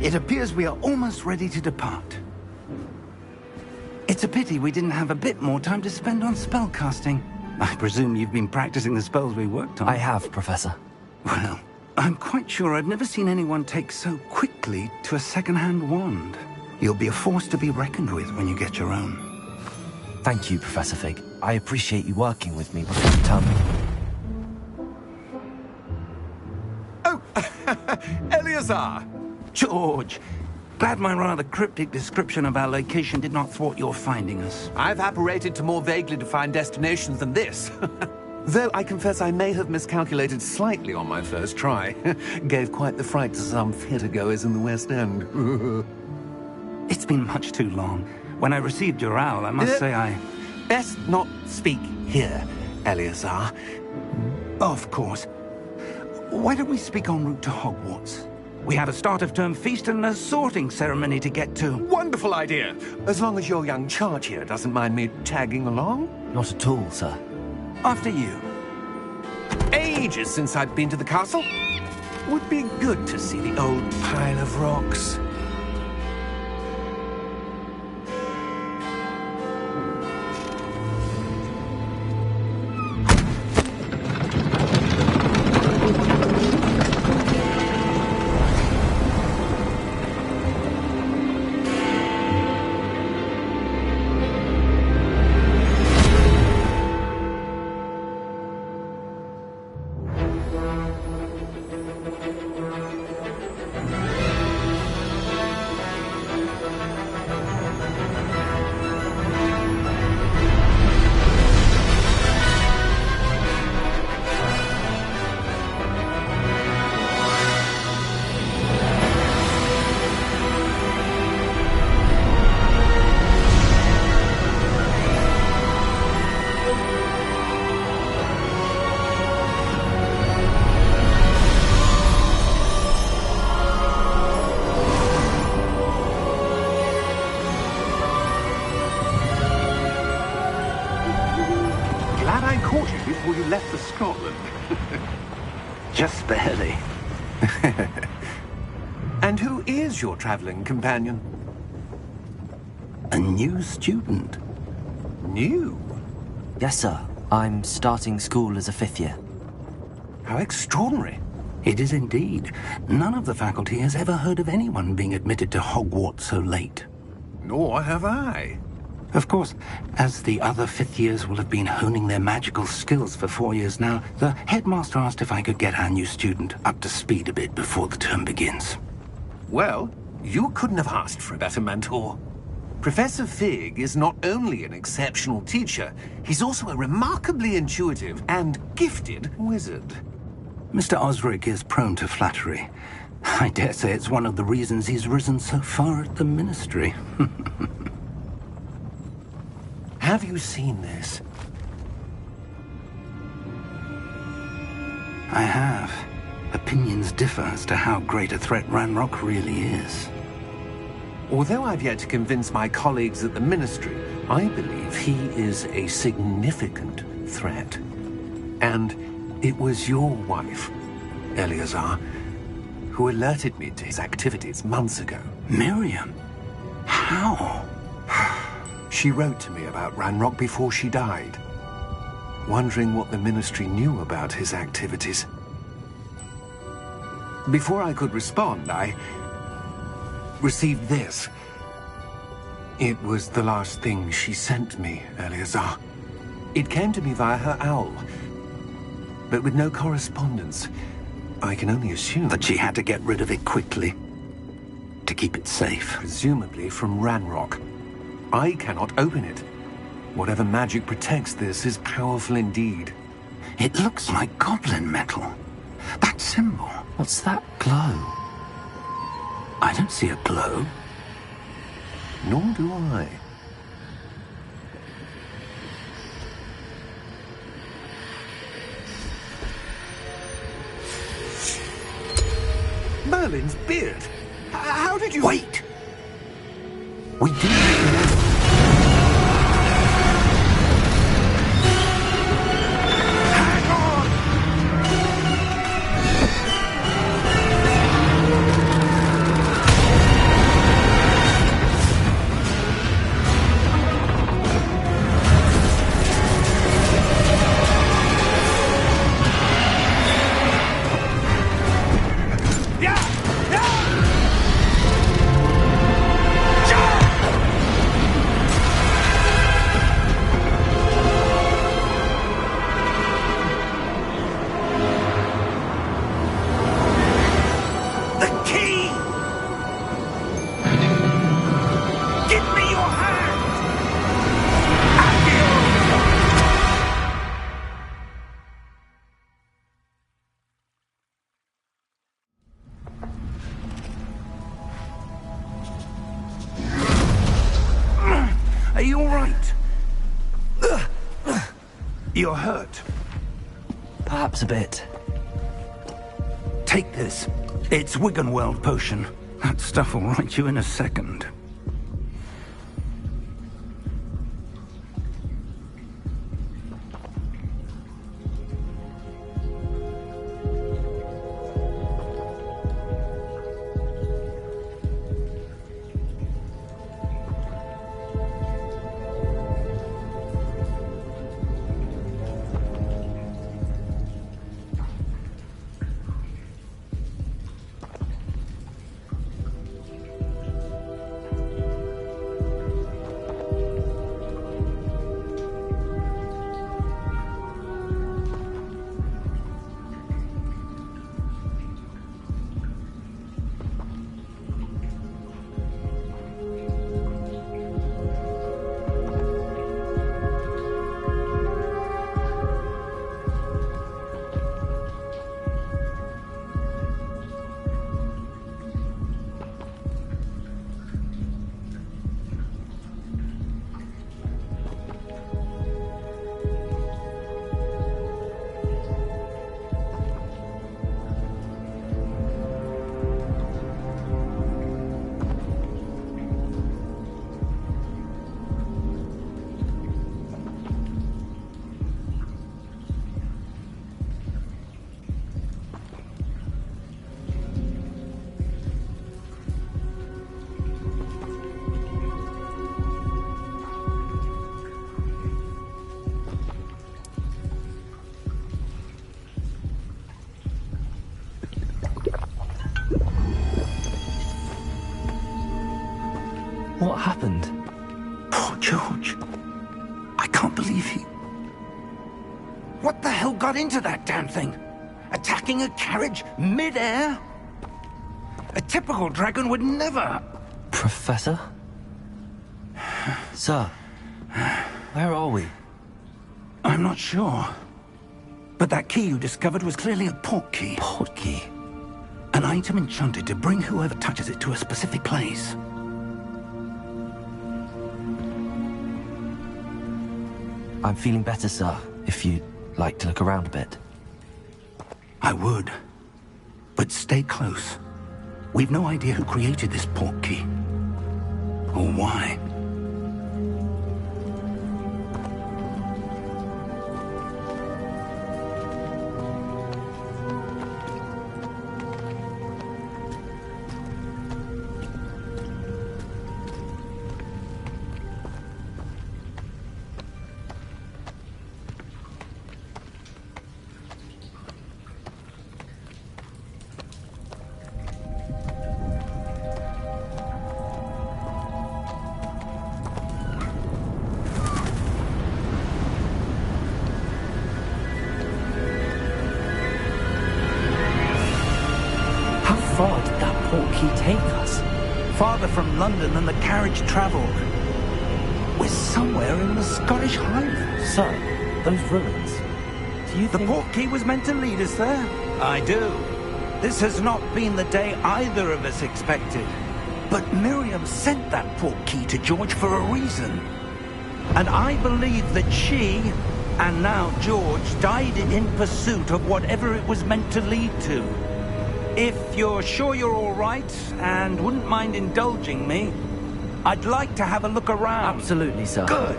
It appears we are almost ready to depart. It's a pity we didn't have a bit more time to spend on spellcasting. I presume you've been practicing the spells we worked on. I have, Professor. Well, I'm quite sure I've never seen anyone take so quickly to a second-hand wand. You'll be a force to be reckoned with when you get your own. Thank you, Professor Fig. I appreciate you working with me before you tell me. Oh, Eleazar! George! Glad my rather cryptic description of our location did not thwart your finding us. I've apparated to more vaguely defined destinations than this. Though I confess I may have miscalculated slightly on my first try. Gave quite the fright to some theatre-goers in the West End. It's been much too long. When I received your owl, I must say I... Best not speak here, Eleazar. Of course. Why don't we speak en route to Hogwarts? We have a start-of-term feast and a sorting ceremony to get to. Wonderful idea! As long as your young charge here doesn't mind me tagging along. Not at all, sir. After you. Ages since I've been to the castle. Would be good to see the old pile of rocks. Before you left for Scotland. Just barely. And who is your traveling companion? A new student. New? Yes, sir. I'm starting school as a 5th year. How extraordinary. It is indeed. None of the faculty has ever heard of anyone being admitted to Hogwarts so late. Nor have I. Of course, as the other 5th years will have been honing their magical skills for 4 years now, the headmaster asked if I could get our new student up to speed a bit before the term begins. Well, you couldn't have asked for a better mentor. Professor Fig is not only an exceptional teacher, he's also a remarkably intuitive and gifted wizard. Mr. Osric is prone to flattery. I dare say it's one of the reasons he's risen so far at the Ministry. Have you seen this? I have. Opinions differ as to how great a threat Ranrock really is. Although I've yet to convince my colleagues at the Ministry, I believe he is a significant threat. And it was your wife, Eleazar, who alerted me to his activities months ago. Miriam? How? She wrote to me about Ranrock before she died, wondering what the Ministry knew about his activities. Before I could respond, I received this. It was the last thing she sent me, Eleazar. It came to me via her owl, but with no correspondence. I can only assume that she had to get rid of it quickly, to keep it safe. Presumably from Ranrock. I cannot open it. Whatever magic protects this is powerful indeed. It looks like goblin metal. That symbol. What's that glow? I don't see a glow. Nor do I. Merlin's beard. How did you... Wait! We didn't... right. You're hurt. Perhaps a bit. Take this. It's Wiggenweld potion. That stuff will right you in a second. What happened? Poor George. I can't believe he... What the hell got into that damn thing? Attacking a carriage mid-air? A typical dragon would never... Professor? Sir, where are we? I'm not sure. But that key you discovered was clearly a port key. Port key? An item enchanted to bring whoever touches it to a specific place. I'm feeling better, sir, if you'd like to look around a bit. I would. But stay close. We've no idea who created this port key. Or why. How far did that port key take us? Farther from London than the carriage travelled. We're somewhere in the Scottish Highlands. Sir, those ruins. Do you The think... port key was meant to lead us there? I do. This has not been the day either of us expected. But Miriam sent that port key to George for a reason. And I believe that she, and now George, died in pursuit of whatever it was meant to lead to. If you're sure you're all right and wouldn't mind indulging me, I'd like to have a look around. Absolutely, sir. Good.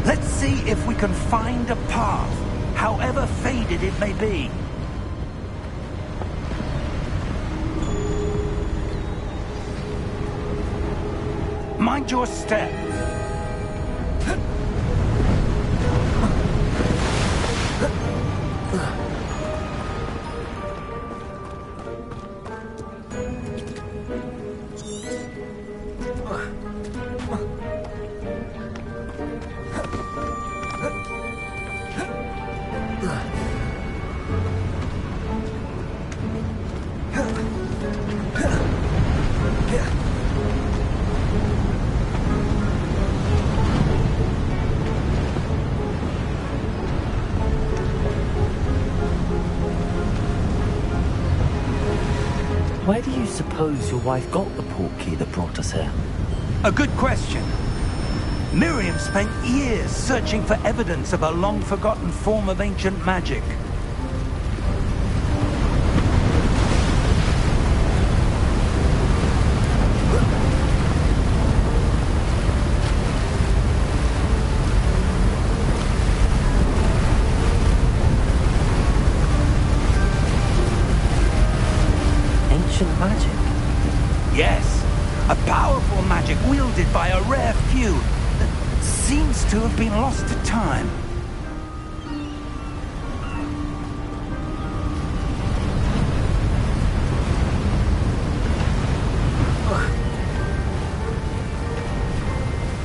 Let's see if we can find a path, however faded it may be. Mind your step. Where do you suppose your wife got the port key that brought us here? A good question. Miriam spent years searching for evidence of a long-forgotten form of ancient magic. Ancient magic? Yes, a powerful magic wielded by a rare few that seems to have been lost to time.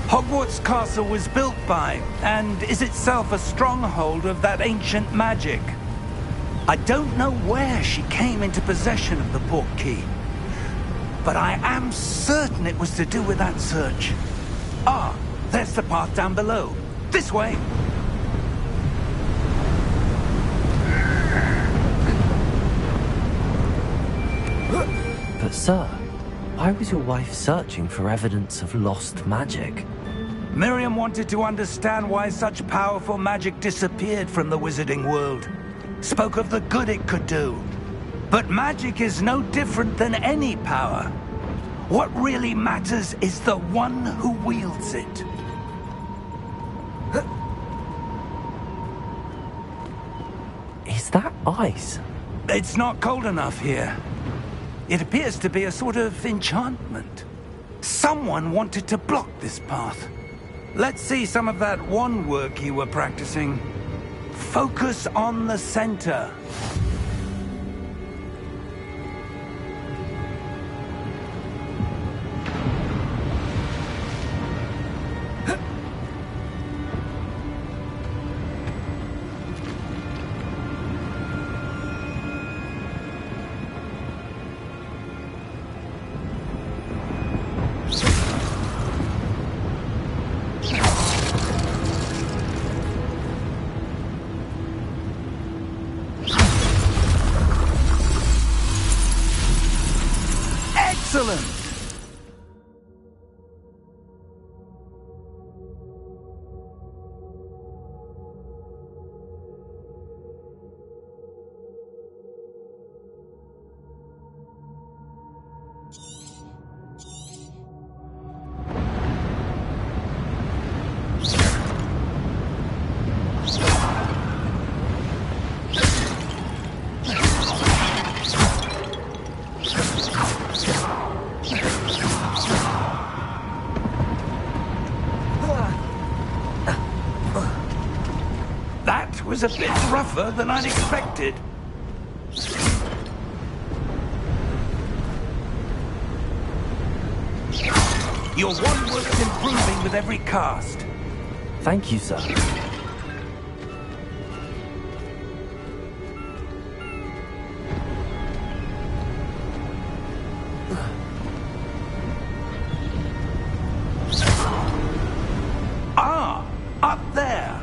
Hogwarts Castle was built by, and is itself a stronghold of that ancient magic. I don't know where she came into possession of the portkey, but I am certain it was to do with that search. Ah, there's the path down below. This way. But sir, why was your wife searching for evidence of lost magic? Miriam wanted to understand why such powerful magic disappeared from the wizarding world. Spoke of the good it could do. But magic is no different than any power. What really matters is the one who wields it. Is that ice? It's not cold enough here. It appears to be a sort of enchantment. Someone wanted to block this path. Let's see some of that wand work you were practicing. Focus on the center. Excellent! Was a bit rougher than I'd expected. Your wand work's improving with every cast. Thank you, sir. Ah, up there.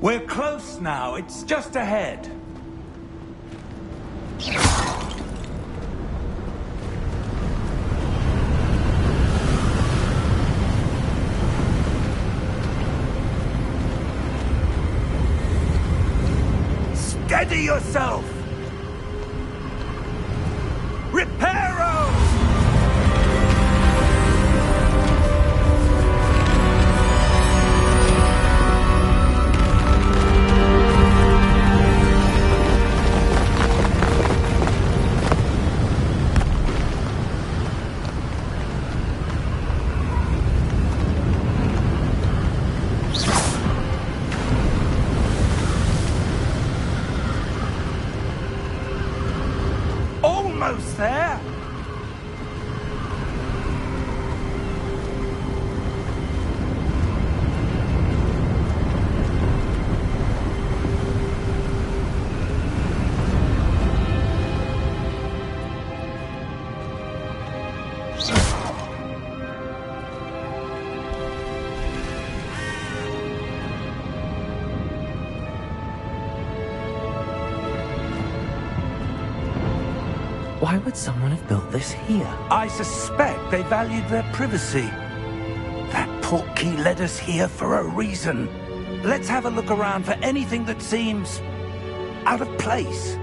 We're close now. It's just ahead. Steady yourself! Reparo! Almost there. Why would someone have built this here? I suspect they valued their privacy. That portkey led us here for a reason. Let's have a look around for anything that seems out of place.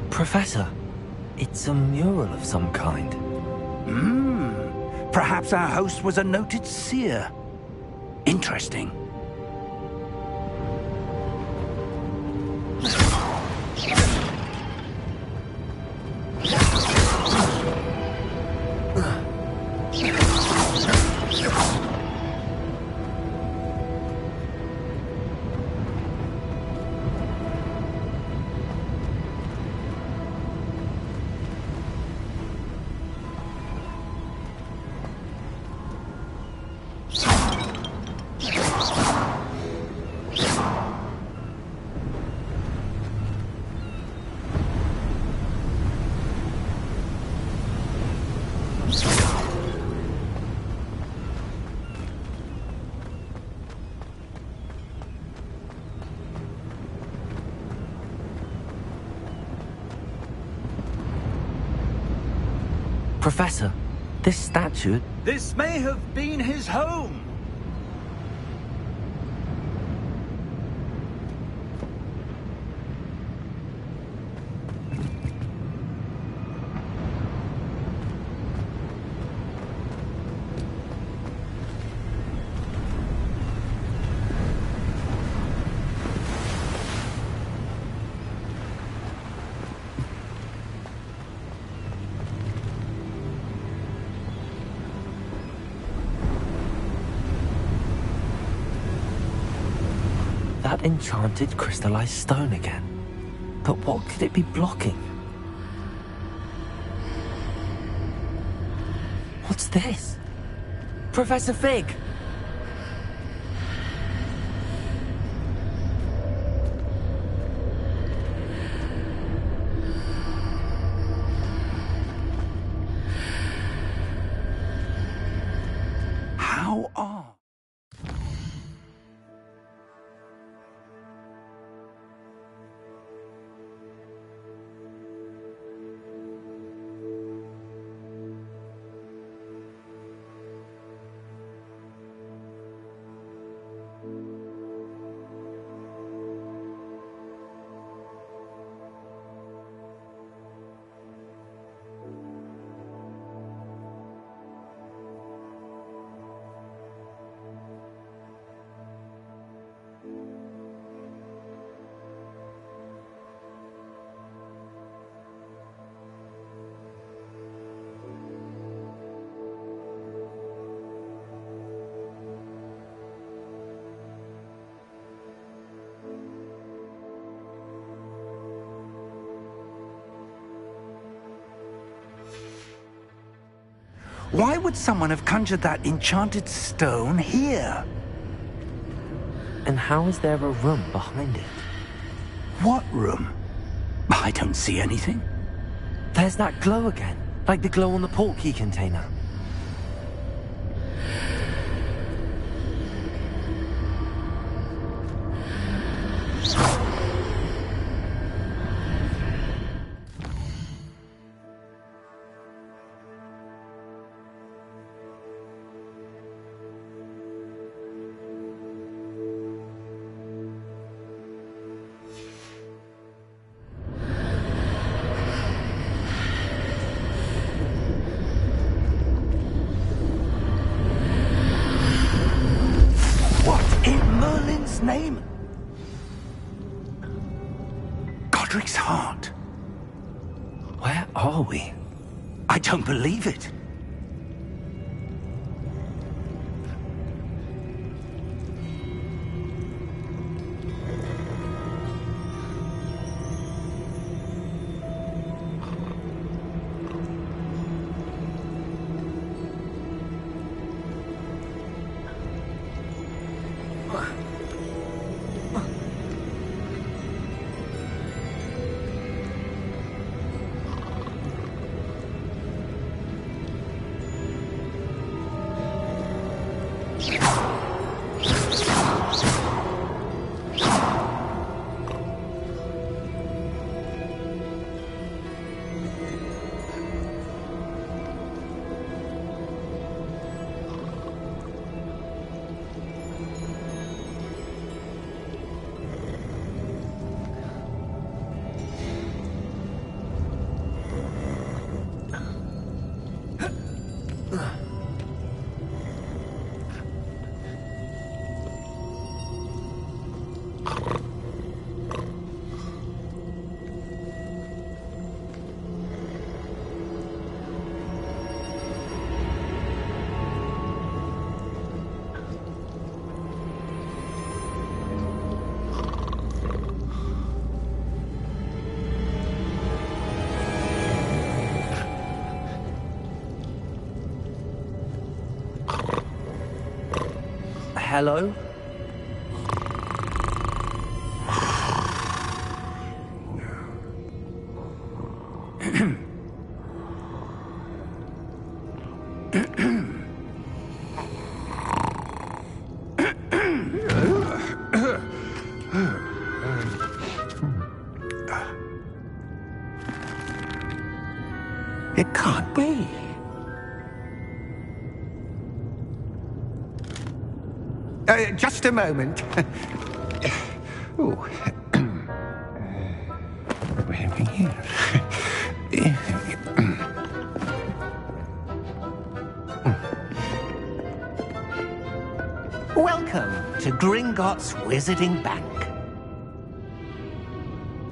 Professor, it's a mural of some kind. Perhaps our host was a noted seer. Interesting. Professor, this statue... This may have been his home. That enchanted crystallized stone again. But what could it be blocking? What's this? Professor Fig! How odd. Why would someone have conjured that enchanted stone here? And how is there a room behind it? What room? I don't see anything. There's that glow again, like the glow on the portkey container. district's heart. Where are we? I don't believe it. Hello? It can't be. Just a moment. Ooh. Welcome to Gringotts Wizarding Bank.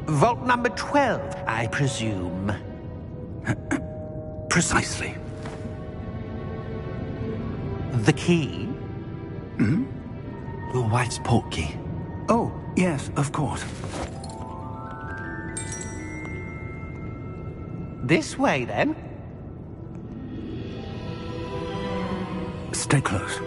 Vault number 12, I presume. Precisely. The key? Hmm? Your wife's portkey. Oh, yes, of course. This way, then. Stay close.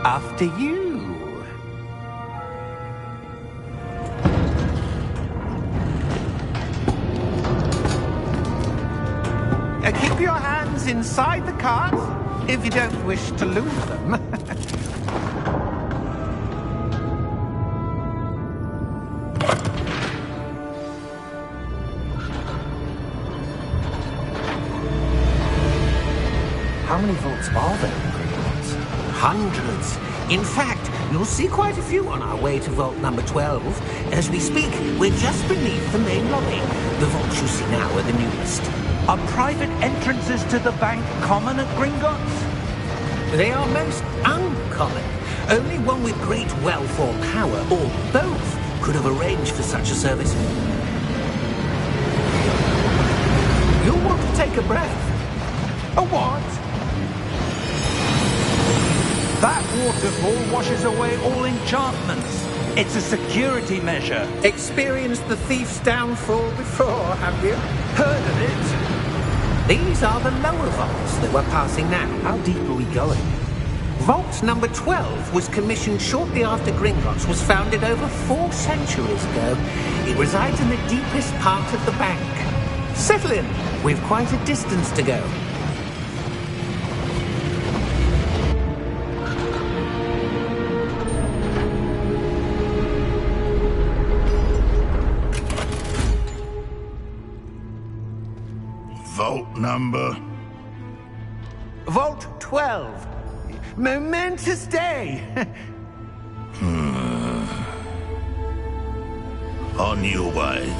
After you. Keep your hands inside the cart if you don't wish to lose them. How many vaults are there in Gringotts? Hundreds. In fact, you'll see quite a few on our way to vault number 12. As we speak, we're just beneath the main lobby. The vaults you see now are the newest. Are private entrances to the bank common at Gringotts? They are most uncommon. Only one with great wealth or power, or both, could have arranged for such a service. You'll want to take a breath. A what? That waterfall washes away all enchantments. It's a security measure. Experienced the thief's downfall before, have you? Heard of it? These are the lower vaults that we're passing now. How deep are we going? Vault number 12 was commissioned shortly after Gringotts was founded over 4 centuries ago. It resides in the deepest part of the bank. Settle in. We've quite a distance to go. Vault number? Vault 12. Momentous day. On your way.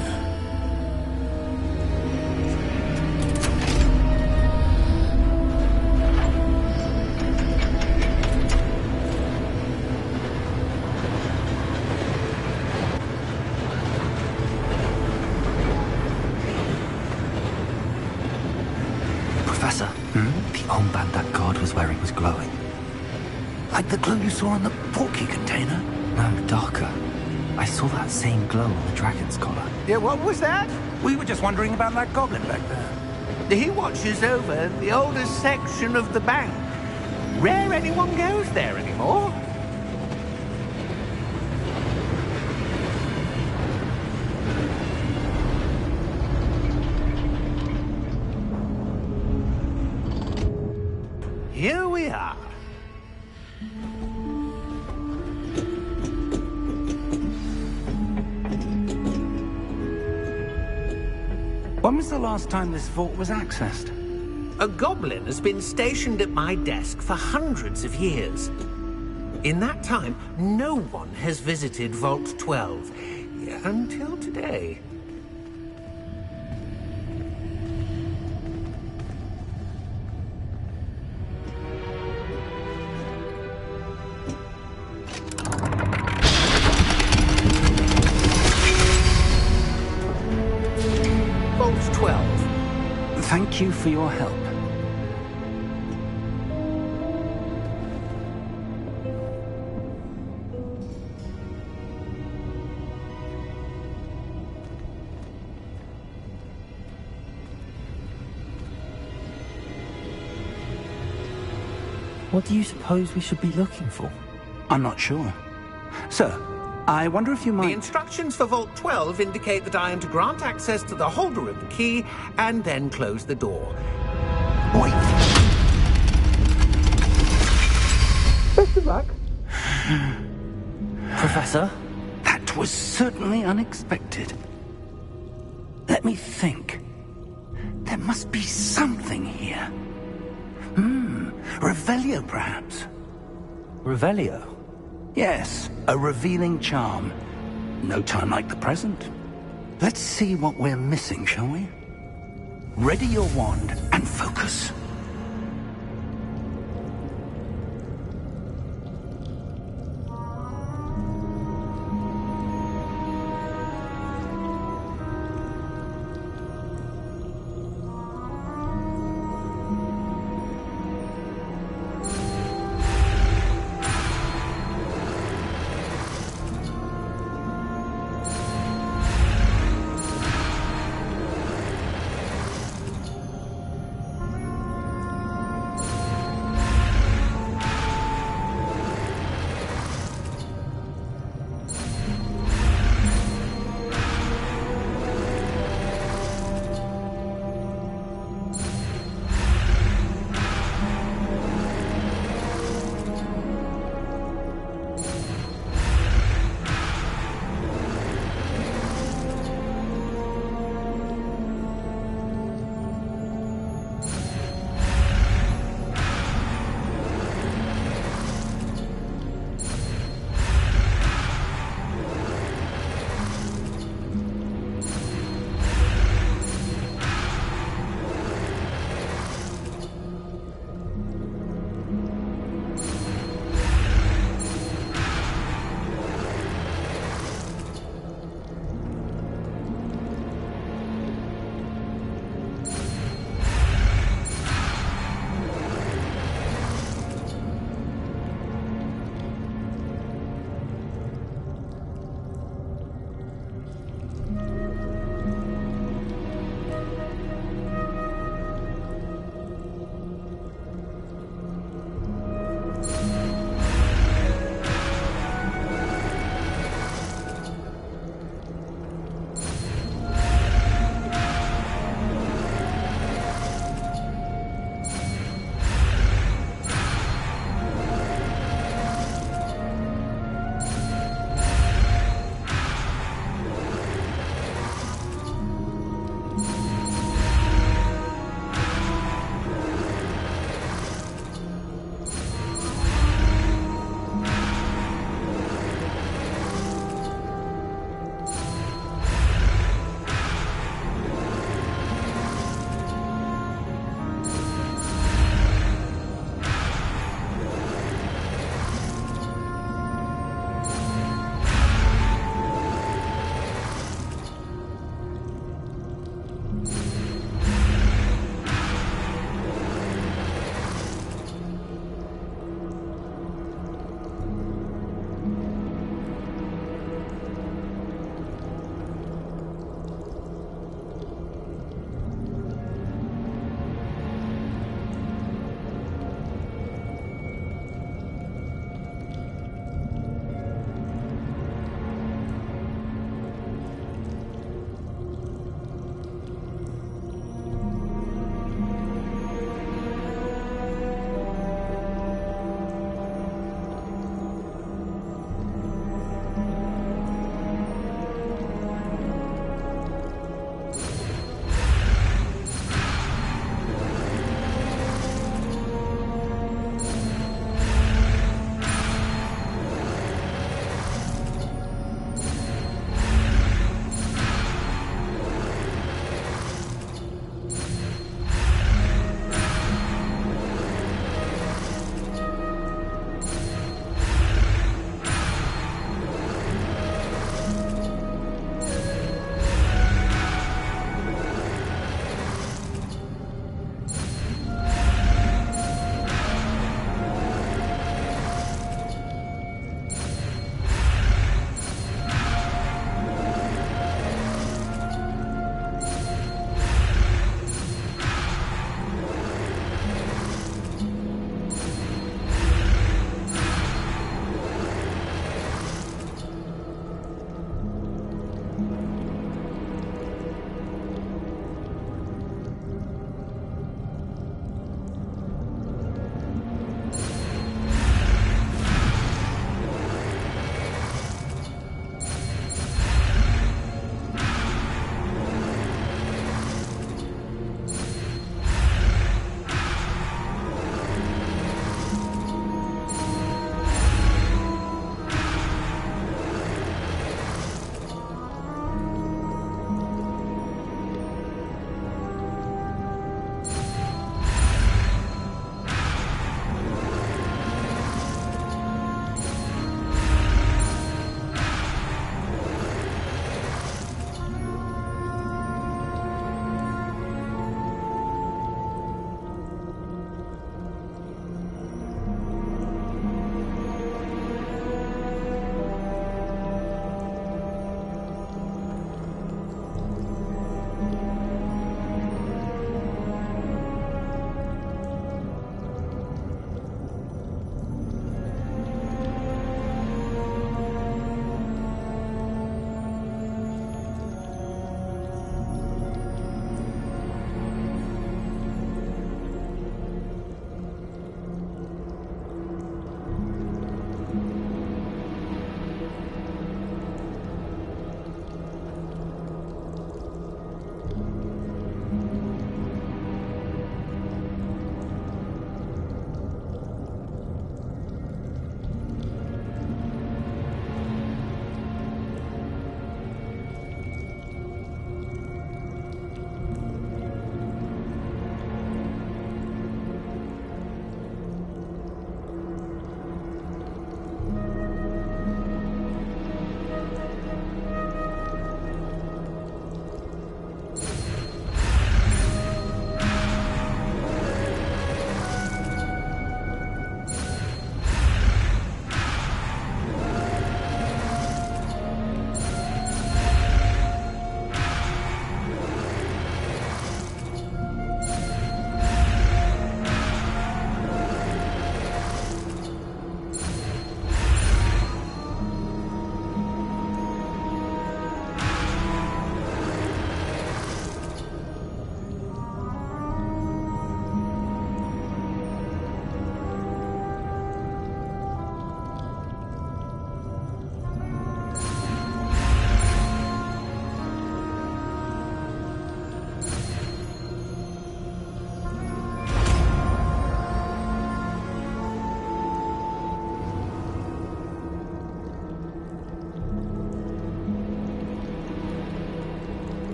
armband that guard was wearing was glowing. Like the glow you saw on the portkey container? No, darker. I saw that same glow on the dragon's collar. Yeah, what was that? We were just wondering about that goblin back there. He watches over the oldest section of the bank. Rare anyone goes there anymore. Here we are. When was the last time this vault was accessed? A goblin has been stationed at my desk for hundreds of years. In that time, no one has visited Vault 12 until today. Vault 12. Thank you for your help. What do you suppose we should be looking for? I'm not sure. Sir, I wonder if you The might... instructions for Vault 12 indicate that I am to grant access to the holder of the key and then close the door. Wait! Best of luck. Professor? That was certainly unexpected. Let me think. There must be something here. Revelio, perhaps? Revelio? Yes, a revealing charm. No time like the present. Let's see what we're missing, shall we? Ready your wand and focus.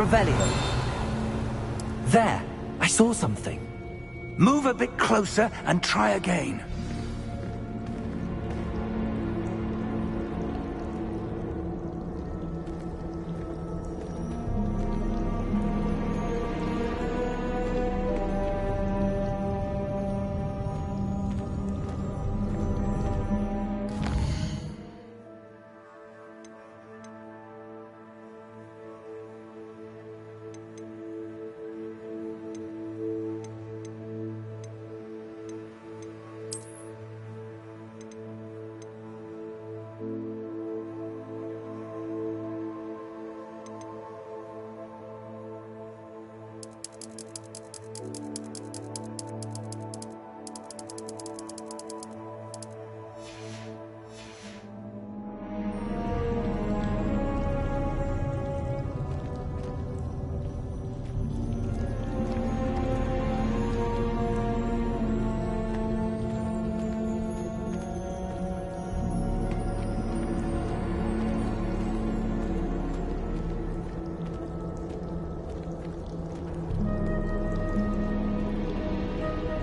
Revelio. There, I saw something. Move a bit closer and try again.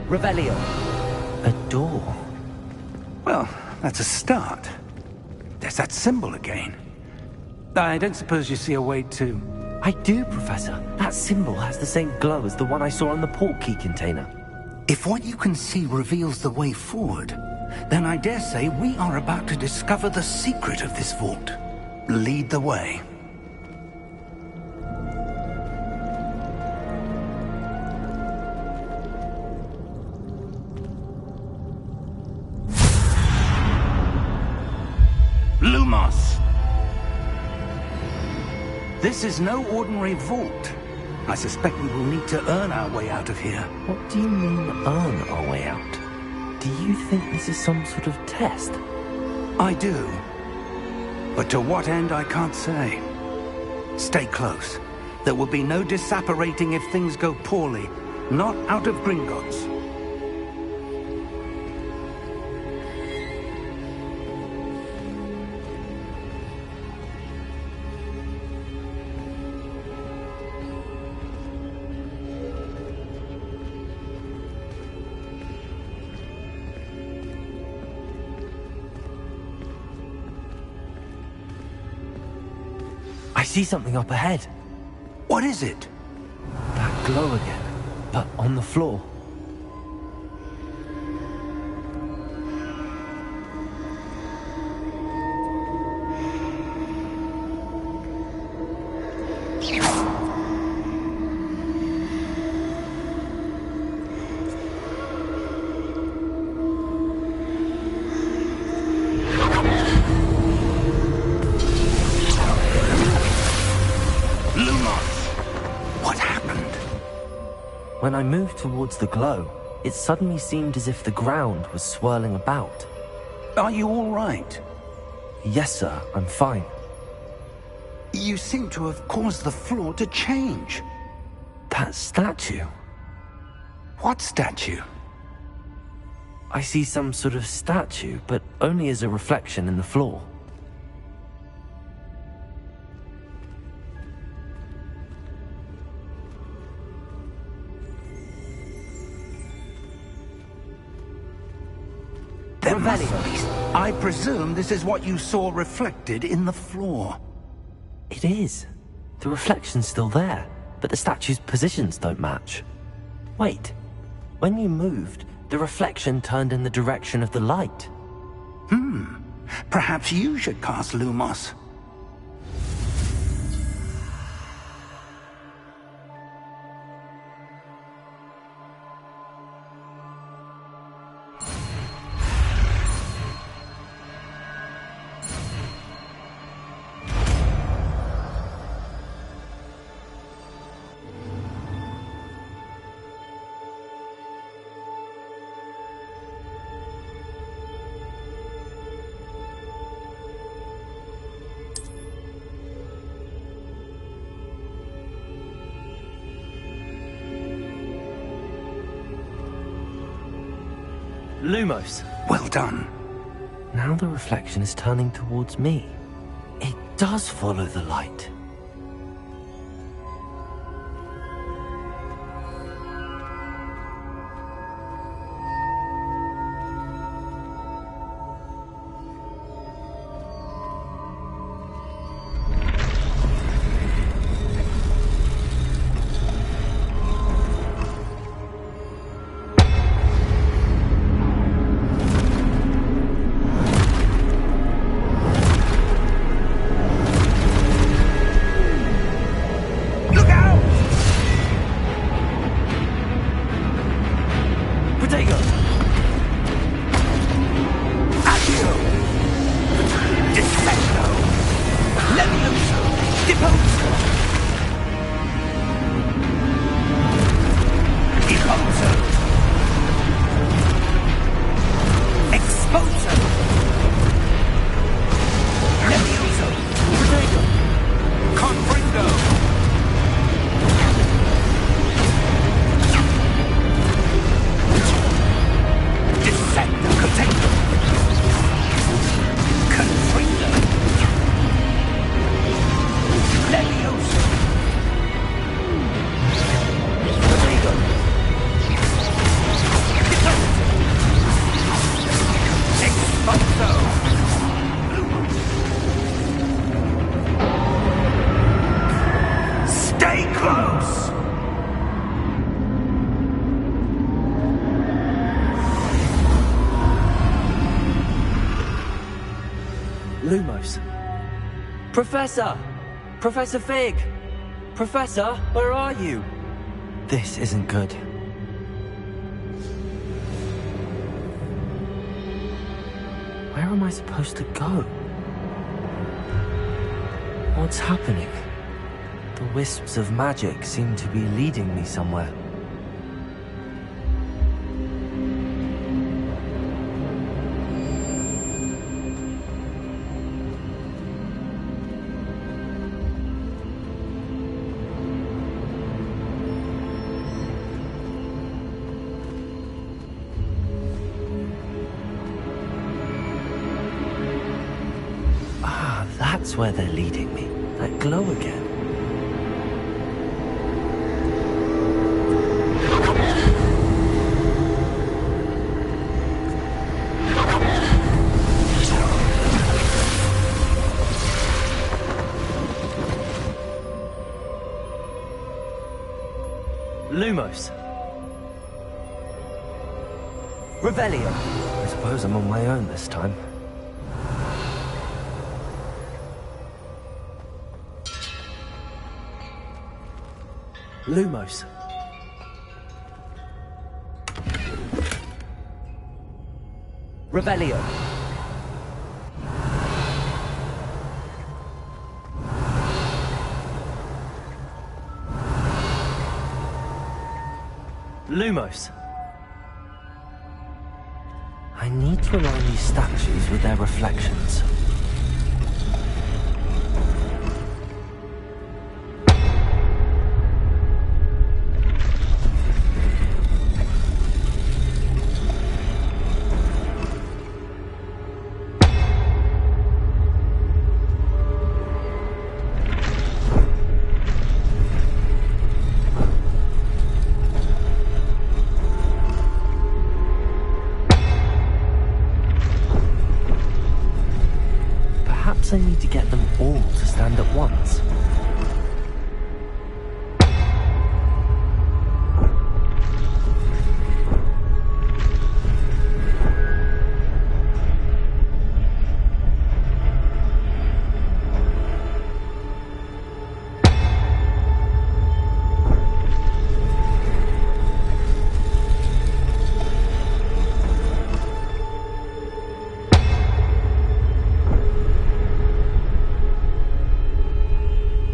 Revelio. A door. Well, that's a start. There's that symbol again. I don't suppose you see a way to... I do, Professor. That symbol has the same glow as the one I saw on the port key container. If what you can see reveals the way forward, then I dare say we are about to discover the secret of this vault. Lead the way. Lumos! This is no ordinary vault. I suspect we will need to earn our way out of here. What do you mean, earn our way out? Do you think this is some sort of test? I do. But to what end, I can't say. Stay close. There will be no disapparating if things go poorly. Not out of Gringotts. I see something up ahead. What is it? That glow again, but on the floor. When I moved towards the glow, it suddenly seemed as if the ground was swirling about. Are you all right? Yes, sir, I'm fine. You seem to have caused the floor to change. That statue? What statue? I see some sort of statue, but only as a reflection in the floor. There must be. I presume this is what you saw reflected in the floor. It is. The reflection's still there, but the statue's positions don't match. Wait. When you moved, the reflection turned in the direction of the light. Perhaps you should cast Lumos. Lumos. Well done. Now the reflection is turning towards me. It does follow the light. Expulso! Levioso! Protego! Confringo! Descendo! Protego! Confringo! Levioso! Protego! Expulso! Stay close! Lumos. Professor! Professor Fig! Professor, where are you? This isn't good. Where am I supposed to go? What's happening? The wisps of magic seem to be leading me somewhere. That's where they're leading me. That glow again. Lumos. Revelio. I suppose I'm on my own this time. Lumos. Revelio. Lumos. I need to align these statues with their reflections. I need to get them all to stand at once.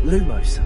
Lumos.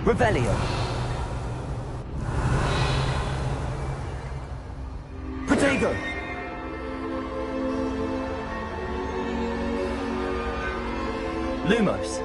Revelio. Protego. Lumos.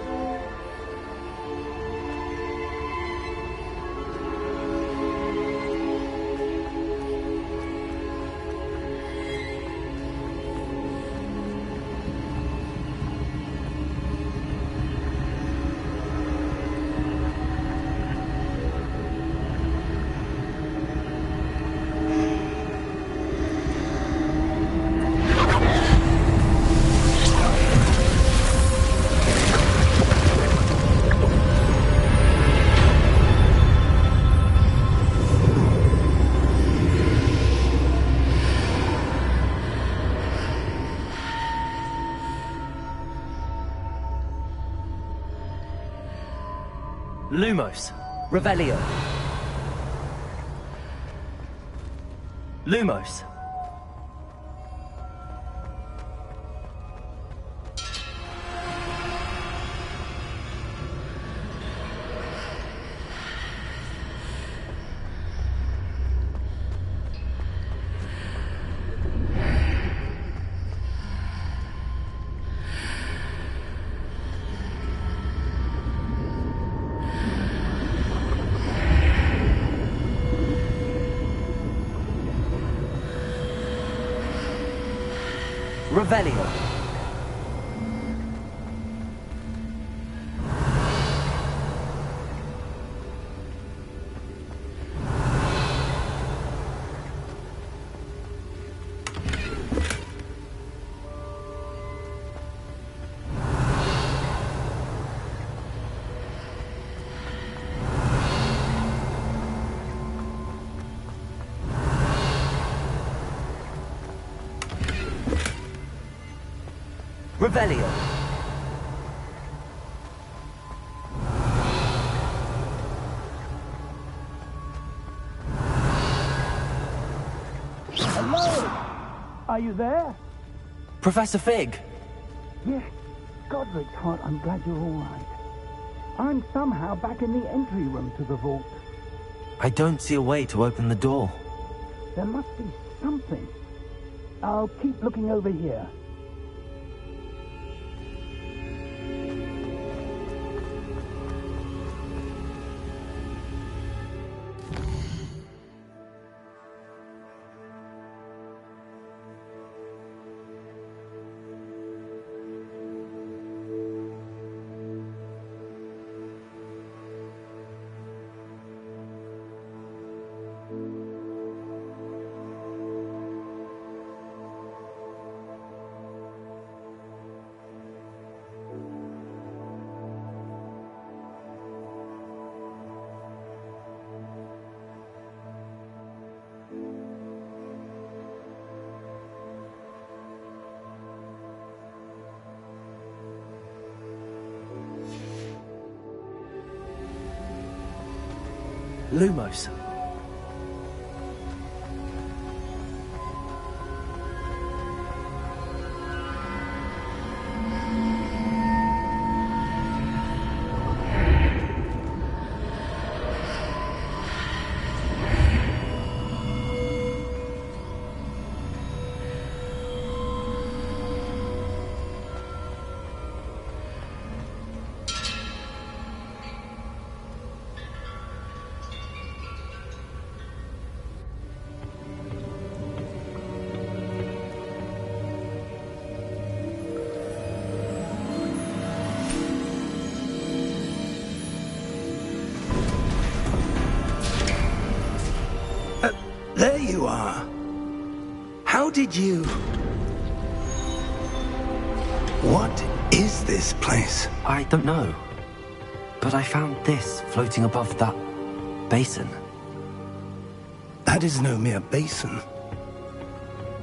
Lumos. Revelio. Lumos. Revelio. Revelio. Hello! Are you there? Professor Fig. Yes. Godric's heart, I'm glad you're all right. I'm somehow back in the entry room to the vault. I don't see a way to open the door. There must be something. I'll keep looking over here. Lumos. There you are. How did you... What is this place? I don't know. But I found this floating above that basin. That is no mere basin.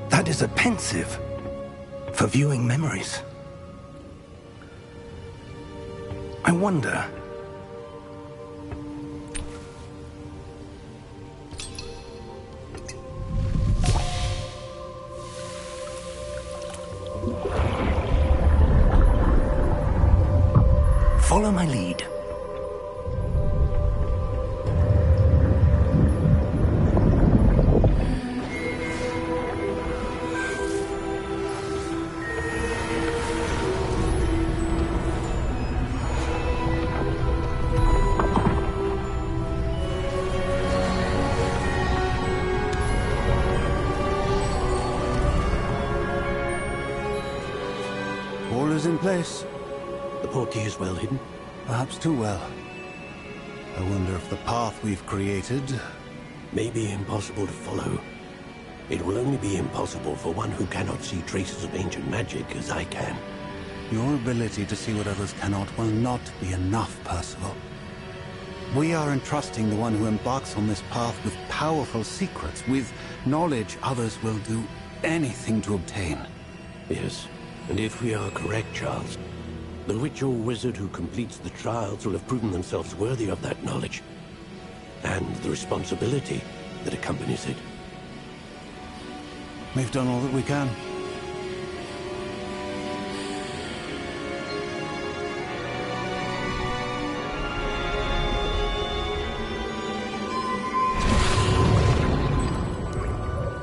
That is a pensive for viewing memories. I wonder... Follow my lead. in place. The portkey is well hidden? Perhaps too well. I wonder if the path we've created... may be impossible to follow. It will only be impossible for one who cannot see traces of ancient magic as I can. Your ability to see what others cannot will not be enough, Percival. We are entrusting the one who embarks on this path with powerful secrets, with knowledge others will do anything to obtain. Yes, and if we are correct, Charles, the witch or wizard who completes the trials will have proven themselves worthy of that knowledge, and the responsibility that accompanies it. We've done all that we can.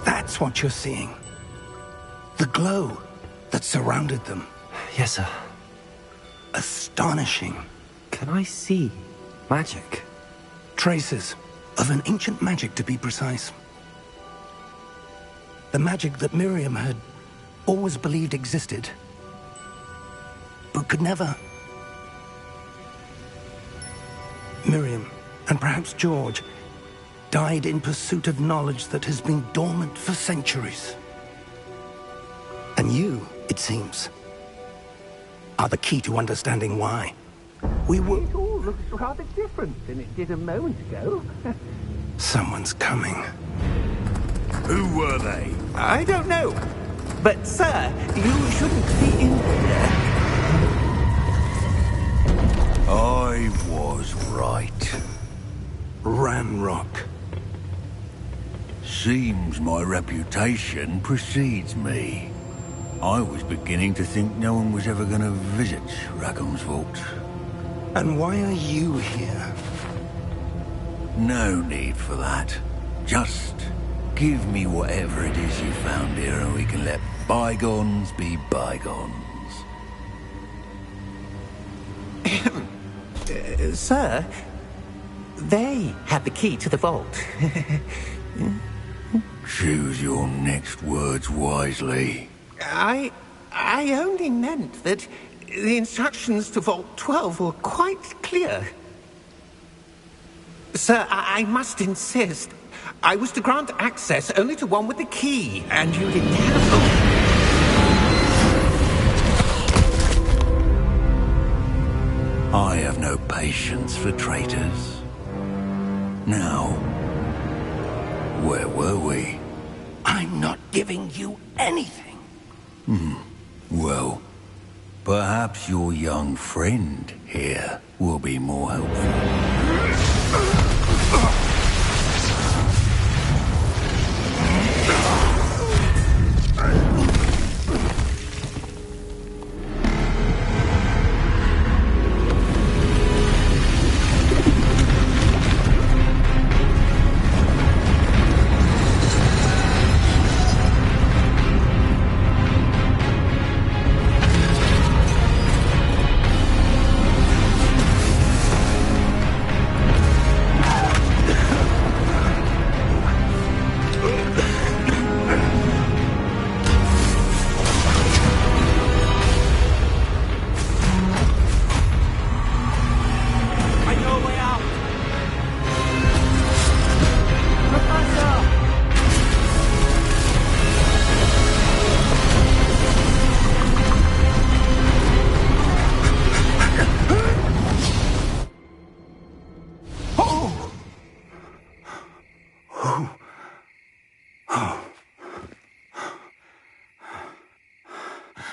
That's what you're seeing. The glow that surrounded them. Yes, sir. Astonishing. Can I see magic? Traces of an ancient magic, to be precise. The magic that Miriam had always believed existed, but could never. Miriam, and perhaps George, died in pursuit of knowledge that has been dormant for centuries. And you, it seems, are the key to understanding why. We will... It all looks rather different than it did a moment ago. Someone's coming. Who were they? I don't know. But, sir, you shouldn't be in here. I was right. Ranrock. Seems my reputation precedes me. I was beginning to think no one was ever going to visit Rackham's vault. And why are you here? No need for that. Just give me whatever it is you found here and we can let bygones be bygones. Sir, they had the key to the vault. Choose your next words wisely. I only meant that the instructions to Vault 12 were quite clear. Sir, I must insist. I was to grant access only to one with the key, and you didn't have them. I have no patience for traitors. Now, where were we? I'm not giving you anything. Well, perhaps your young friend here will be more helpful.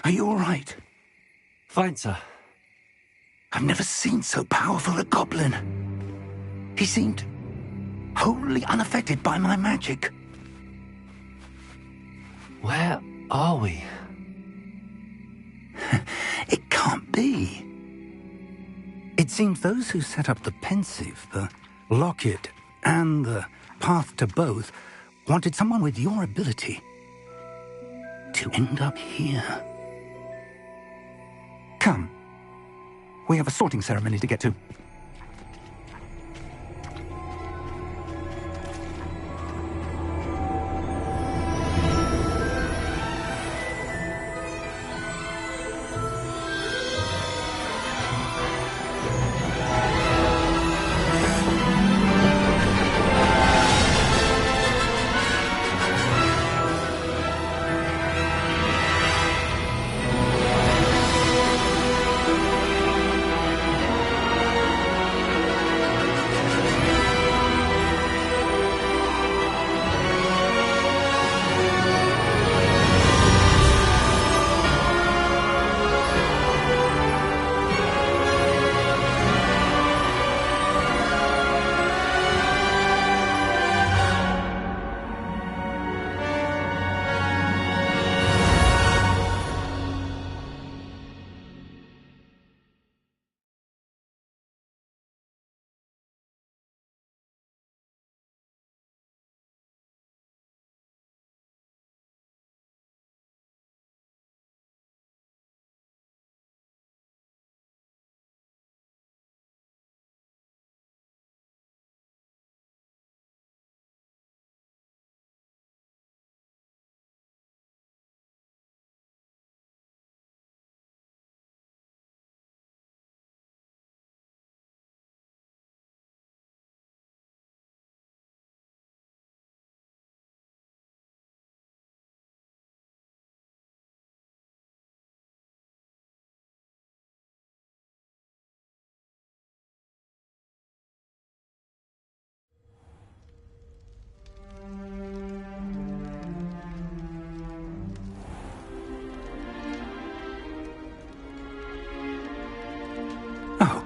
Are you all right? Fine, sir. I've never seen so powerful a goblin. He seemed wholly unaffected by my magic. Where are we? It can't be. It seems those who set up the pensive, the locket, and the path to both wanted someone with your ability to end up here. Come. We have a sorting ceremony to get to.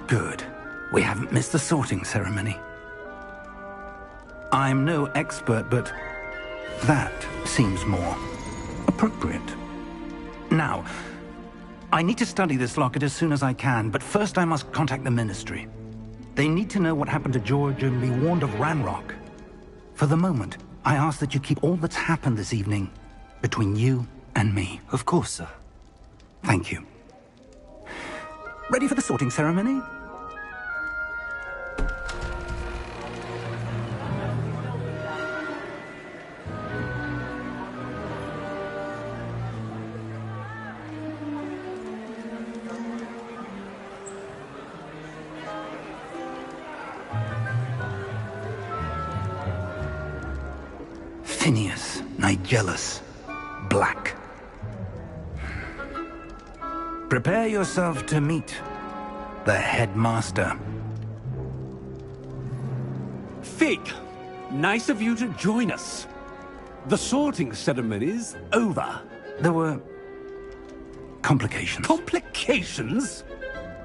Good. We haven't missed the sorting ceremony. I'm no expert, but that seems more appropriate. Now, I need to study this locket as soon as I can, but first I must contact the Ministry. They need to know what happened to George and be warned of Ranrock. For the moment, I ask that you keep all that's happened this evening between you and me. Of course, sir. Thank you. Ready for the sorting ceremony? Phineas, Nigellus, Black. Prepare yourself to meet the headmaster. Fig, nice of you to join us. The sorting ceremony's over. There were complications. Complications?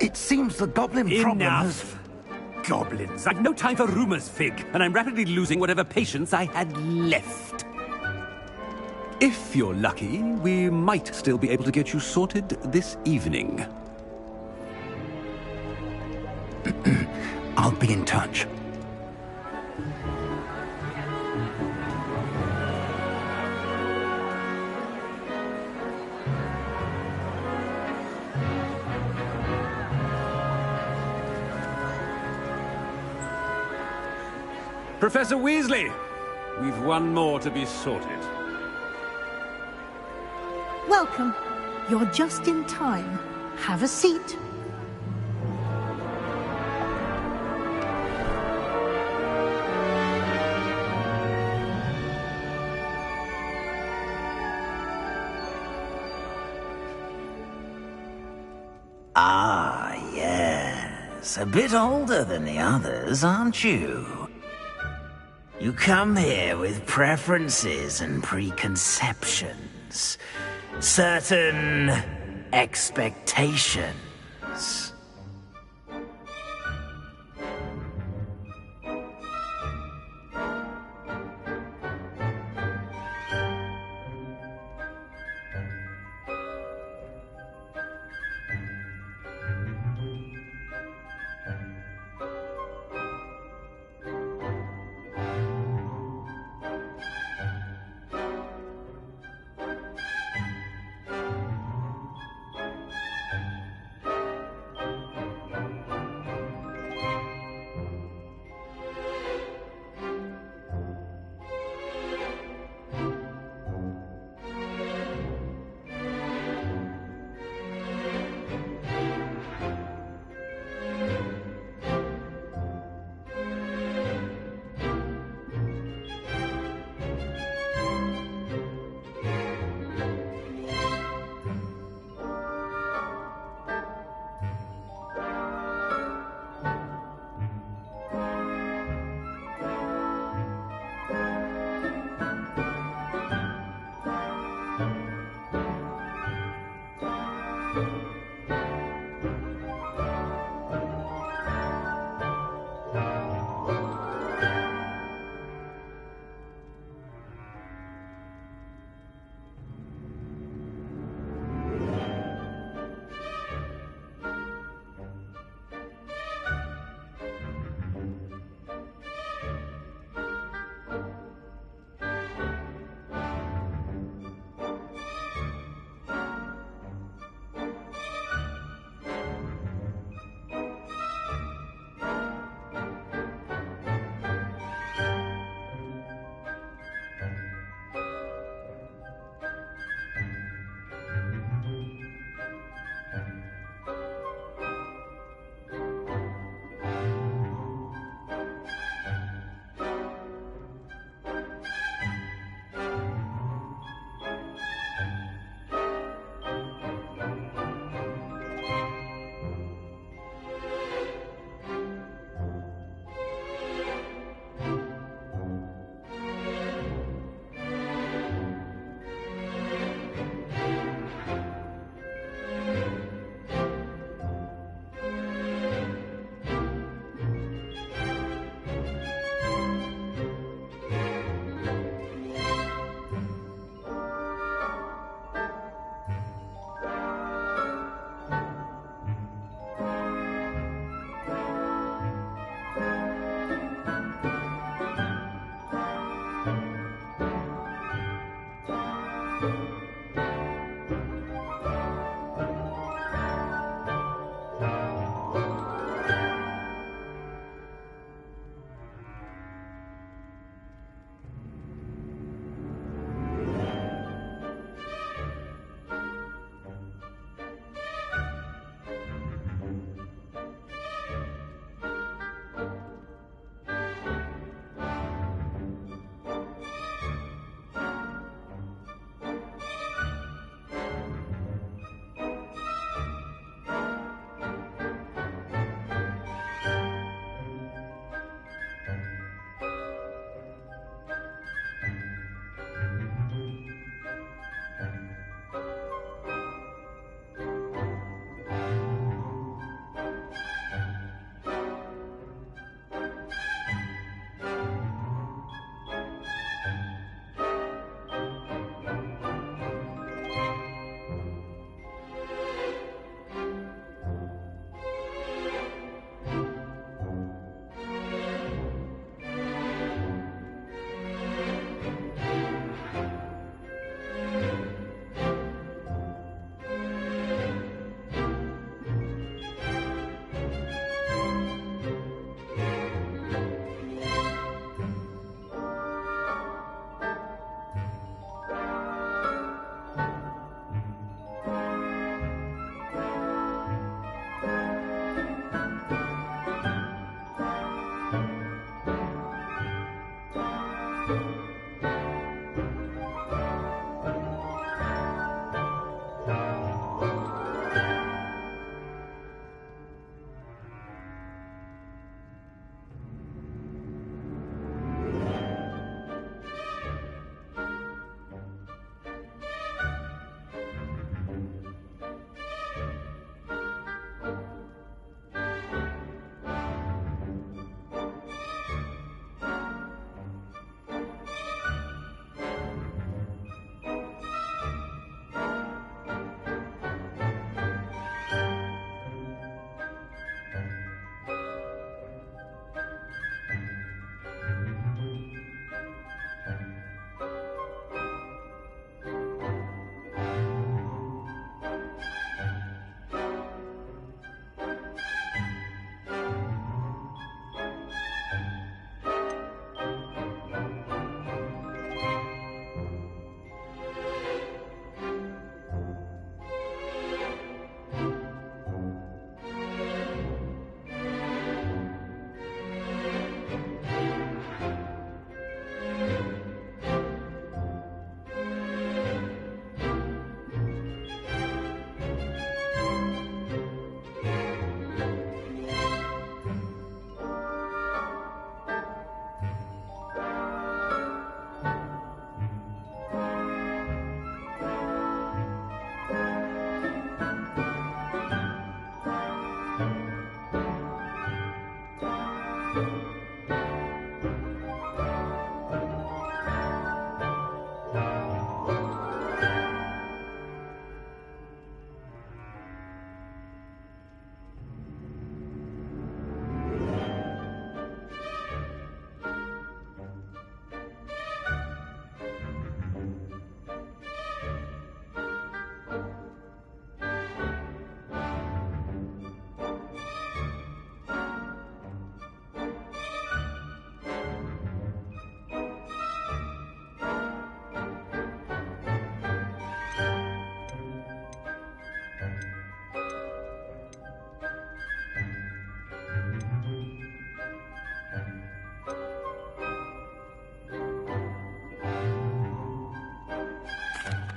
It seems the goblin problem has... Enough. Goblins. I've no time for rumors, Fig, and I'm rapidly losing whatever patience I had left. If you're lucky, we might still be able to get you sorted this evening. I'll be in touch. Professor Weasley, we've one more to be sorted. Welcome. You're just in time. Have a seat. Ah, yes. A bit older than the others, aren't you? You come here with preferences and preconceptions. Certain expectations.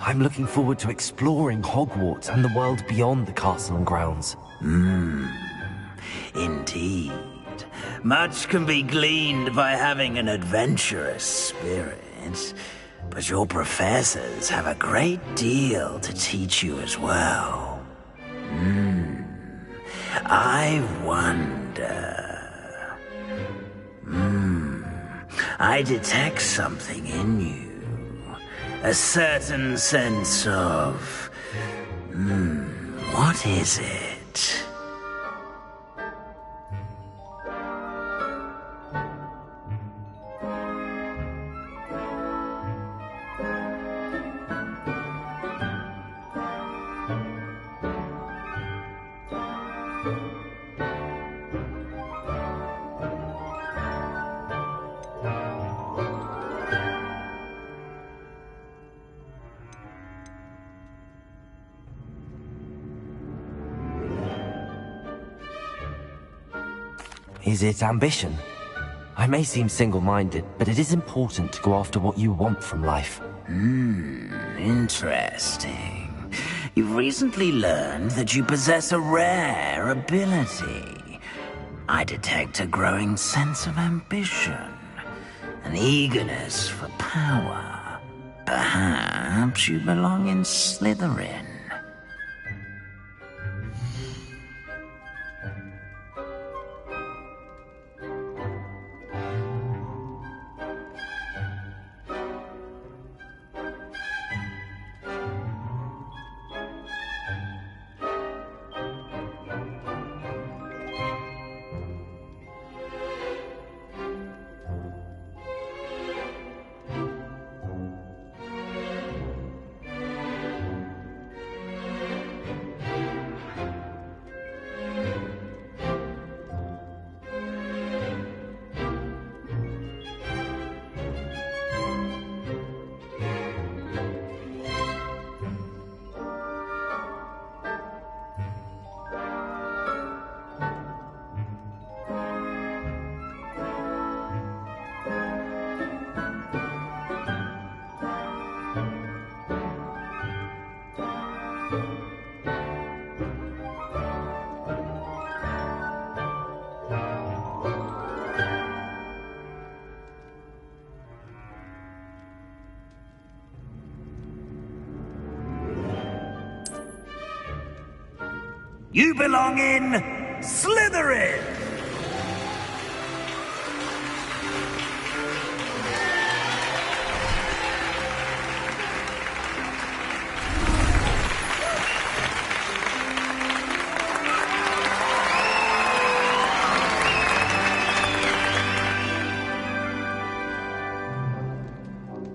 I'm looking forward to exploring Hogwarts and the world beyond the castle and grounds. Indeed. Much can be gleaned by having an adventurous spirit, but your professors have a great deal to teach you as well. I wonder... I detect something in you. A certain sense of... what is it? Is it ambition? I may seem single-minded, but it is important to go after what you want from life. Interesting. You've recently learned that you possess a rare ability. I detect a growing sense of ambition, an eagerness for power. Perhaps you belong in Slytherin. You belong in Slytherin!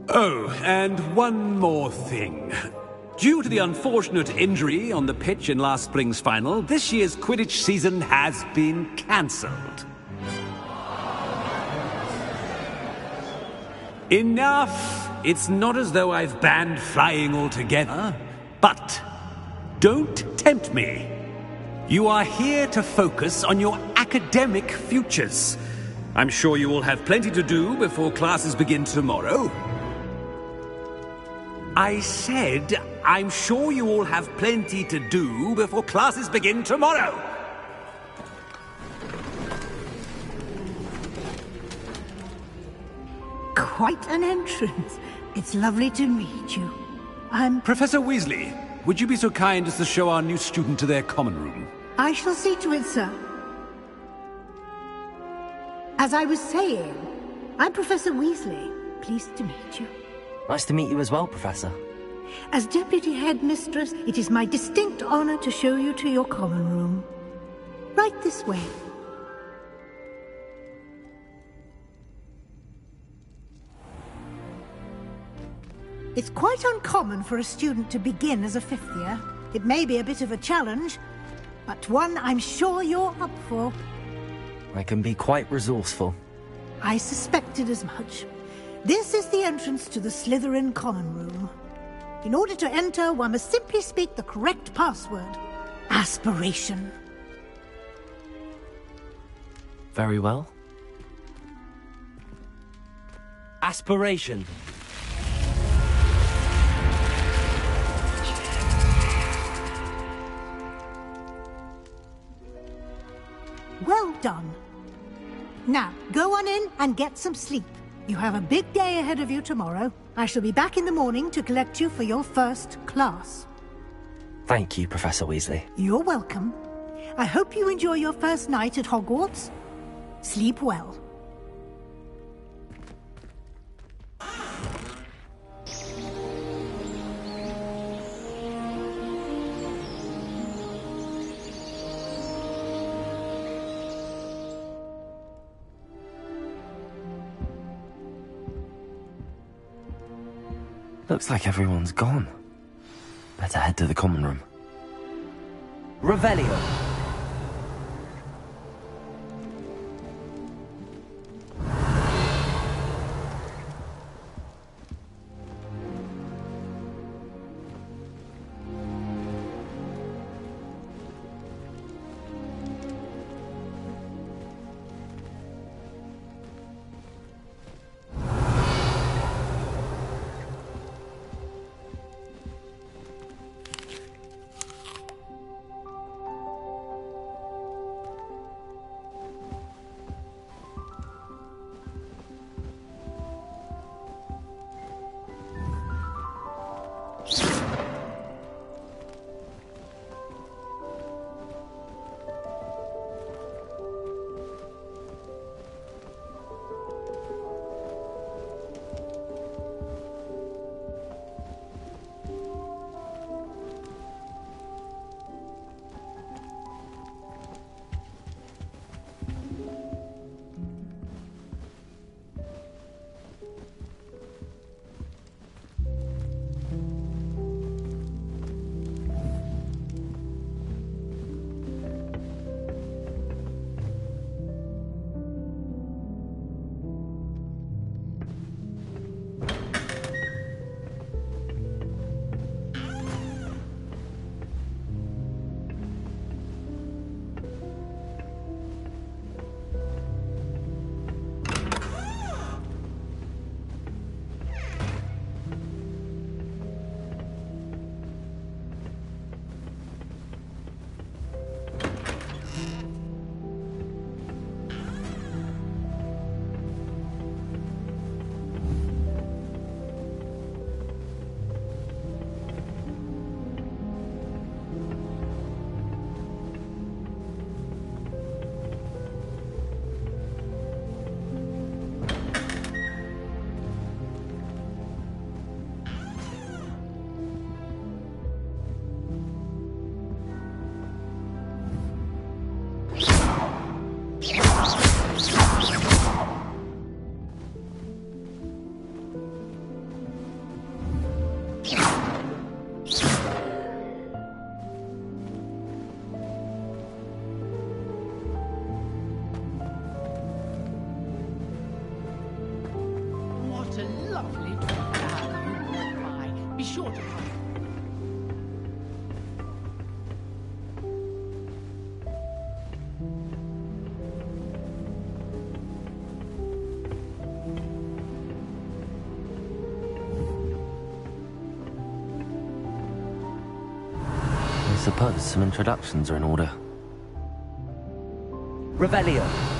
Oh, and one more thing. Due to the unfortunate injury on the pitch in last spring's final, this year's Quidditch season has been cancelled. Enough! It's not as though I've banned flying altogether, but don't tempt me. You are here to focus on your academic futures. I'm sure you will have plenty to do before classes begin tomorrow. I said, I'm sure you all have plenty to do before classes begin tomorrow. Quite an entrance. It's lovely to meet you. I'm... Professor Weasley, would you be so kind as to show our new student to their common room? I shall see to it, sir. As I was saying, I'm Professor Weasley. Pleased to meet you. Nice to meet you as well, Professor. As Deputy Headmistress, it is my distinct honor to show you to your common room. Right this way. It's quite uncommon for a student to begin as a fifth year. It may be a bit of a challenge, but one I'm sure you're up for. I can be quite resourceful. I suspected as much. This is the entrance to the Slytherin common room. In order to enter, one must simply speak the correct password. Aspiration. Very well. Aspiration. done. Now, go on in and get some sleep. You have a big day ahead of you tomorrow. I shall be back in the morning to collect you for your first class. Thank you, Professor Weasley. You're welcome. I hope you enjoy your first night at Hogwarts. Sleep well. Looks like everyone's gone. Better head to the common room. Revelio! I suppose some introductions are in order. Revelio!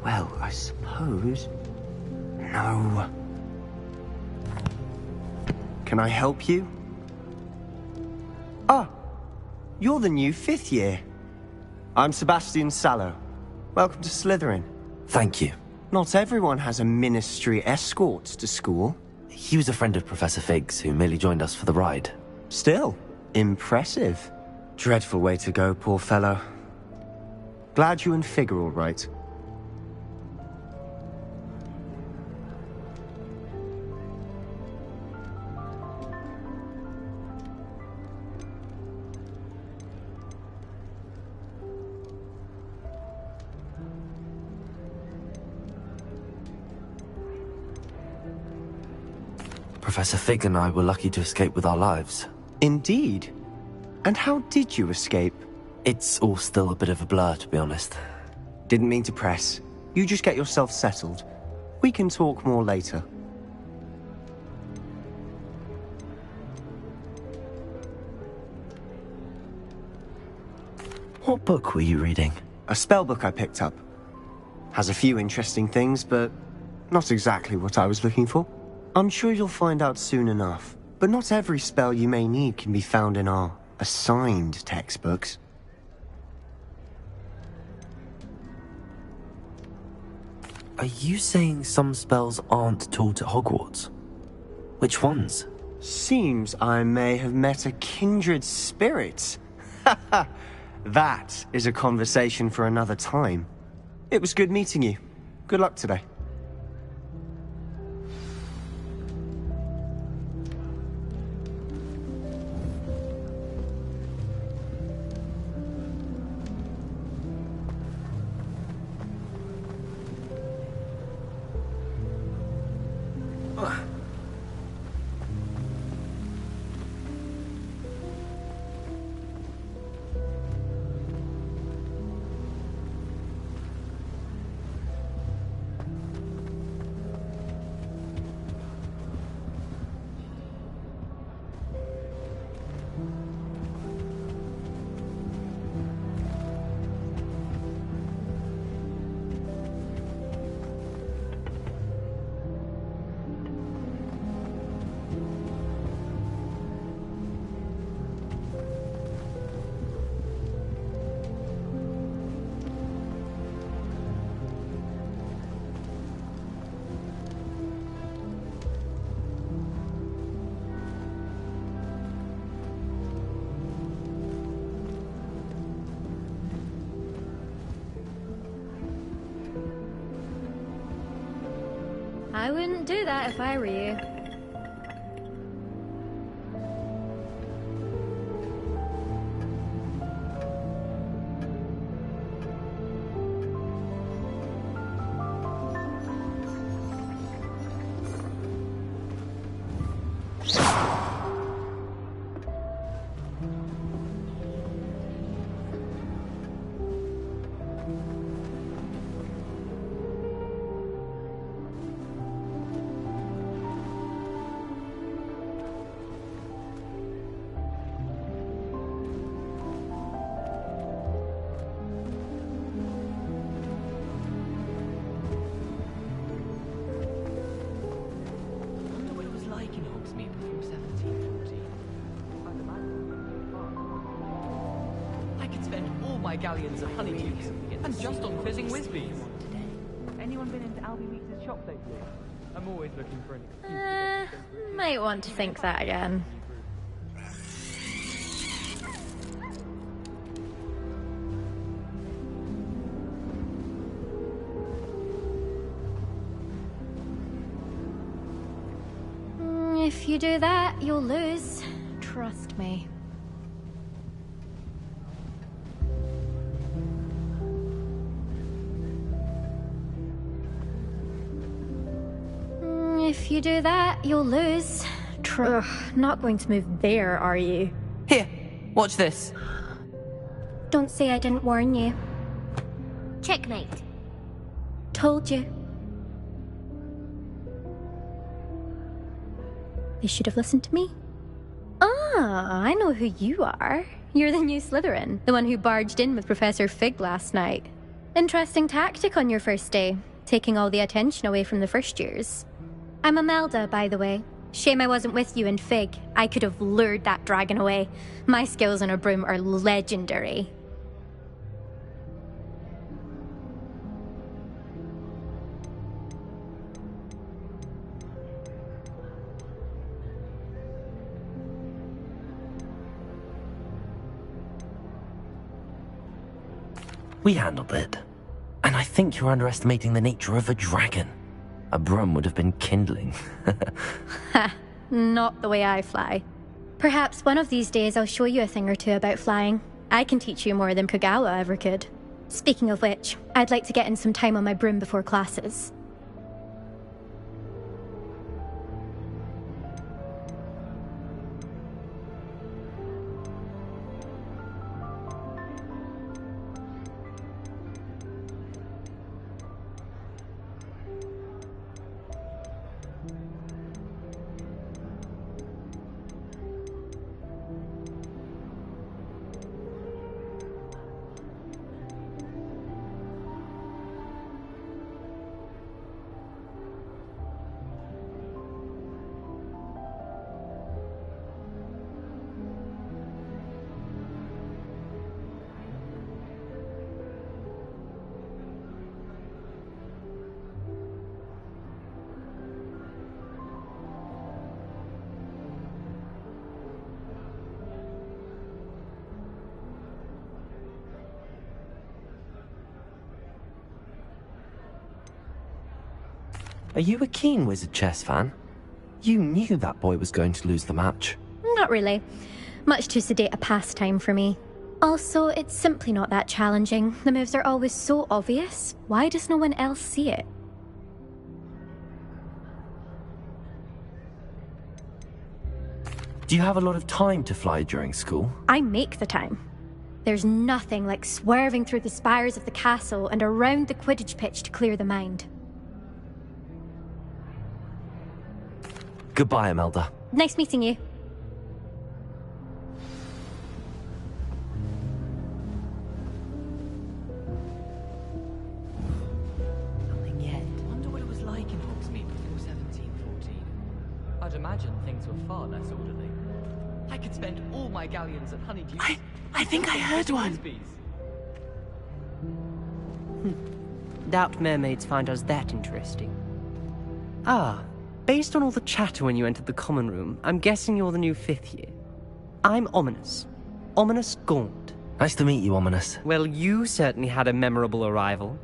Well, I suppose... No. Can I help you? Ah, you're the new 5th year. I'm Sebastian Sallow. Welcome to Slytherin. Thank you. Not everyone has a ministry escort to school. He was a friend of Professor Fig's, who merely joined us for the ride. Still, impressive. Dreadful way to go, poor fellow. Glad you and Fig are all right. Professor Fig and I were lucky to escape with our lives. Indeed. And how did you escape? It's all still a bit of a blur, to be honest. Didn't mean to press. You just get yourself settled. We can talk more later. What book were you reading? A spell book I picked up. Has a few interesting things, but not exactly what I was looking for. I'm sure you'll find out soon enough. But not every spell you may need can be found in our assigned textbooks. Are you saying some spells aren't taught at Hogwarts? Which ones? Seems I may have met a kindred spirit. That is a conversation for another time. It was good meeting you. Good luck today. I wouldn't do that if I were you. Galleons of honeydews, and just on fizzing whizbees. Anyone been into Albie Weeks' shop lately? I'm always looking for an excuse. Might want to think that again. If you do that, you'll lose. Trust me. If you do that, you'll lose. Not going to move there, are you? Here, watch this. Don't say I didn't warn you. Checkmate. Told you. They should have listened to me. Ah, I know who you are. You're the new Slytherin, the one who barged in with Professor Fig last night. Interesting tactic on your first day, taking all the attention away from the first years. I'm Imelda, by the way. Shame I wasn't with you in Fig. I could have lured that dragon away. My skills on a broom are legendary. We handled it. And I think you're underestimating the nature of a dragon. A broom would have been kindling. Ha, not the way I fly. Perhaps one of these days I'll show you a thing or two about flying. I can teach you more than Kagawa ever could. Speaking of which, I'd like to get in some time on my broom before classes. Are you a keen Wizard chess fan? You knew that boy was going to lose the match. Not really. Much too sedate a pastime for me. Also, it's simply not that challenging. The moves are always so obvious. Why does no one else see it? Do you have a lot of time to fly during school? I make the time. There's nothing like swerving through the spires of the castle and around the Quidditch pitch to clear the mind. Goodbye, Imelda. Nice meeting you. Nothing yet. Wonder what it was like in Hogsmeade before 1714. I'd imagine things were far less orderly. I could spend all my galleons at Honeydew. I think I heard one. Doubt mermaids find us that interesting. Ah, based on all the chatter when you entered the common room, I'm guessing you're the new 5th year. I'm Ominous. Ominous Gaunt. Nice to meet you, Ominous. Well, you certainly had a memorable arrival.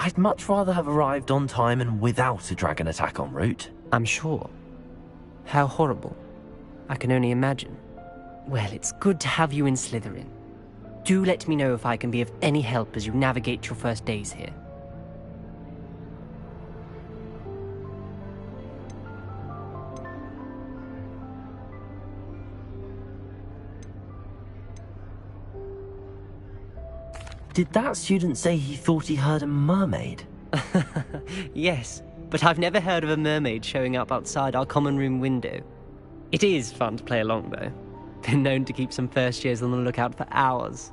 I'd much rather have arrived on time and without a dragon attack en route. I'm sure. How horrible. I can only imagine. Well, it's good to have you in Slytherin. Do let me know if I can be of any help as you navigate your first days here. Did that student say he thought he heard a mermaid? Yes, but I've never heard of a mermaid showing up outside our common room window. It is fun to play along, though. Been known to keep some first years on the lookout for hours.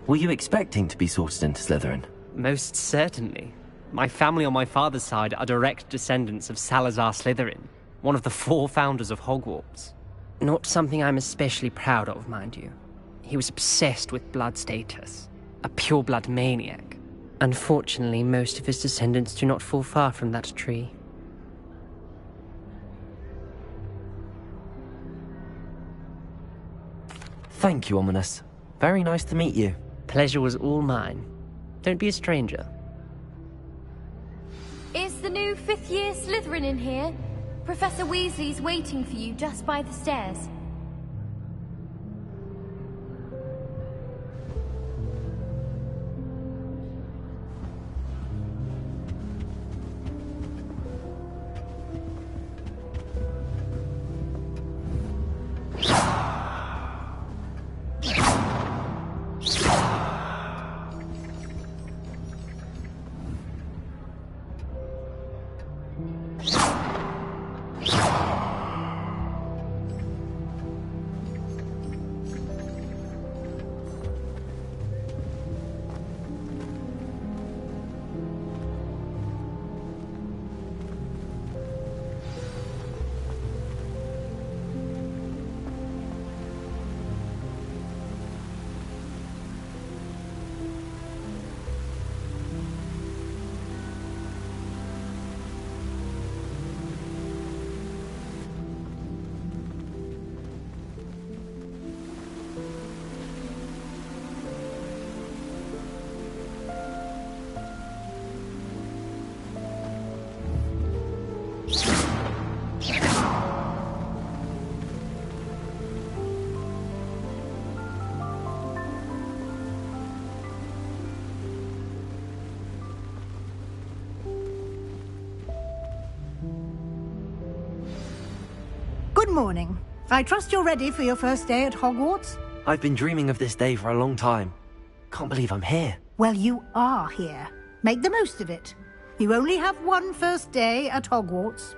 Were you expecting to be sorted into Slytherin? Most certainly. My family on my father's side are direct descendants of Salazar Slytherin, one of the 4 founders of Hogwarts. Not something I'm especially proud of, mind you. He was obsessed with blood status, a pure-blood maniac. Unfortunately, most of his descendants do not fall far from that tree. Thank you, Ominous. Very nice to meet you. Pleasure was all mine. Don't be a stranger. Is the new 5th year Slytherin in here? Professor Weasley's waiting for you just by the stairs. Good morning. I trust you're ready for your first day at Hogwarts? I've been dreaming of this day for a long time. Can't believe I'm here. Well, you are here. Make the most of it. You only have one first day at Hogwarts.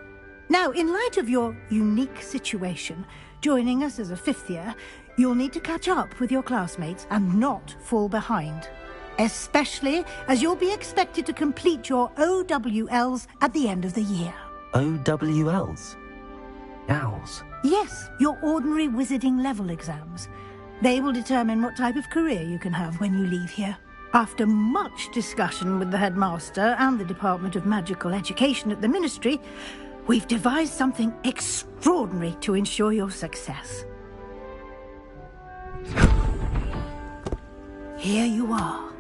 Now, in light of your unique situation, joining us as a fifth year, you'll need to catch up with your classmates and not fall behind. Especially as you'll be expected to complete your OWLs at the end of the year. OWLs? Owls? Yes, your ordinary wizarding level exams. They will determine what type of career you can have when you leave here. After much discussion with the headmaster and the Department of Magical Education at the Ministry, we've devised something extraordinary to ensure your success. Here you are.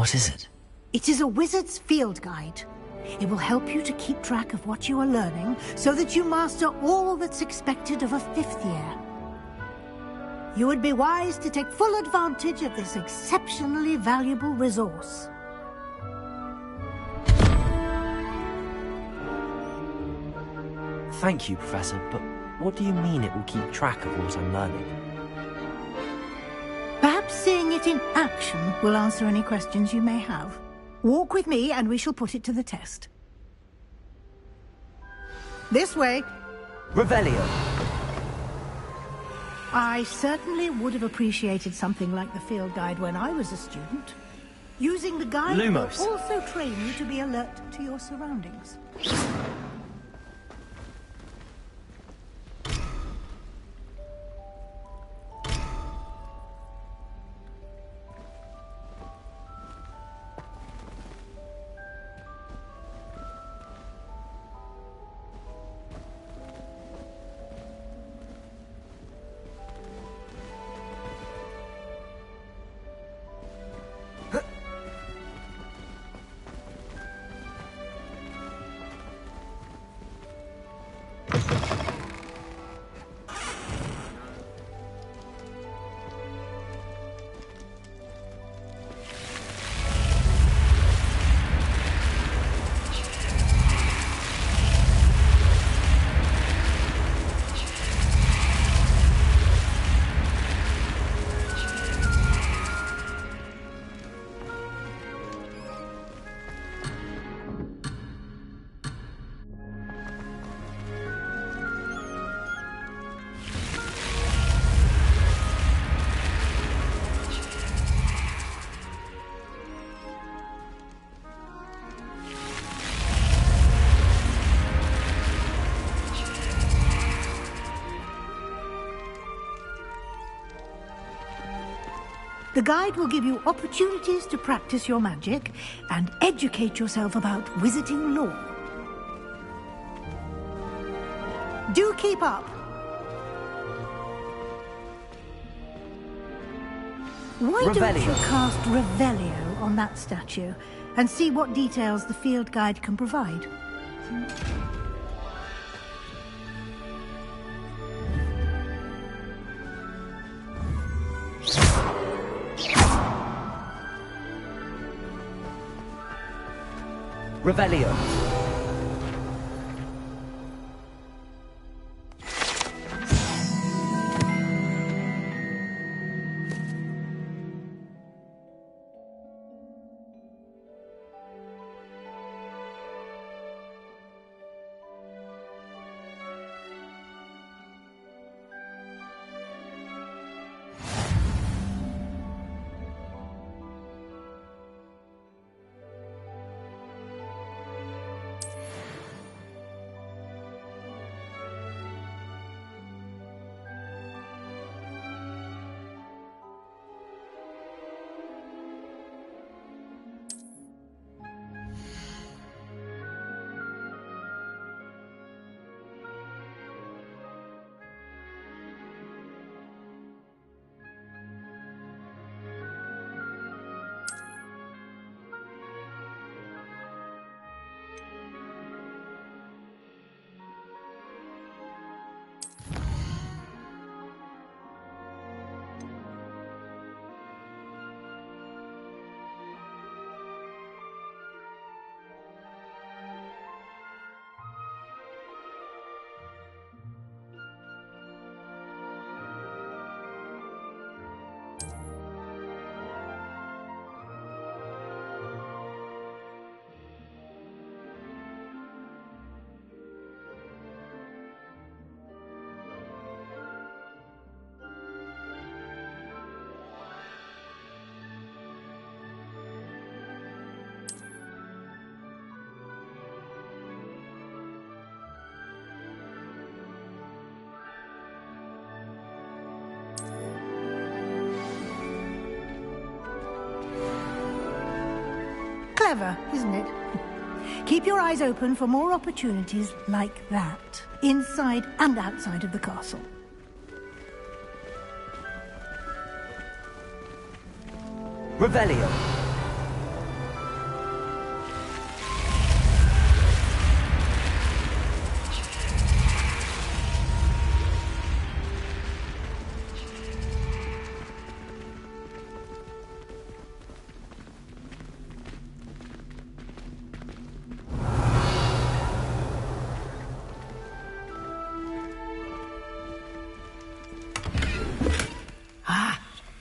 What is it? It is a wizard's field guide. It will help you to keep track of what you are learning so that you master all that's expected of a fifth year. You would be wise to take full advantage of this exceptionally valuable resource. Thank you, Professor, but what do you mean it will keep track of what I'm learning? Perhaps seeing it in action will answer any questions you may have. Walk with me and we shall put it to the test. This way. Revelio. I certainly would have appreciated something like the field guide when I was a student. Using the guide Lumos. will also train you to be alert to your surroundings. The guide will give you opportunities to practice your magic and educate yourself about wizarding lore. Do keep up. Why don't you cast Revelio on that statue and see what details the field guide can provide? Revelio. Clever, isn't it? Keep your eyes open for more opportunities like that, inside and outside of the castle. Revelio.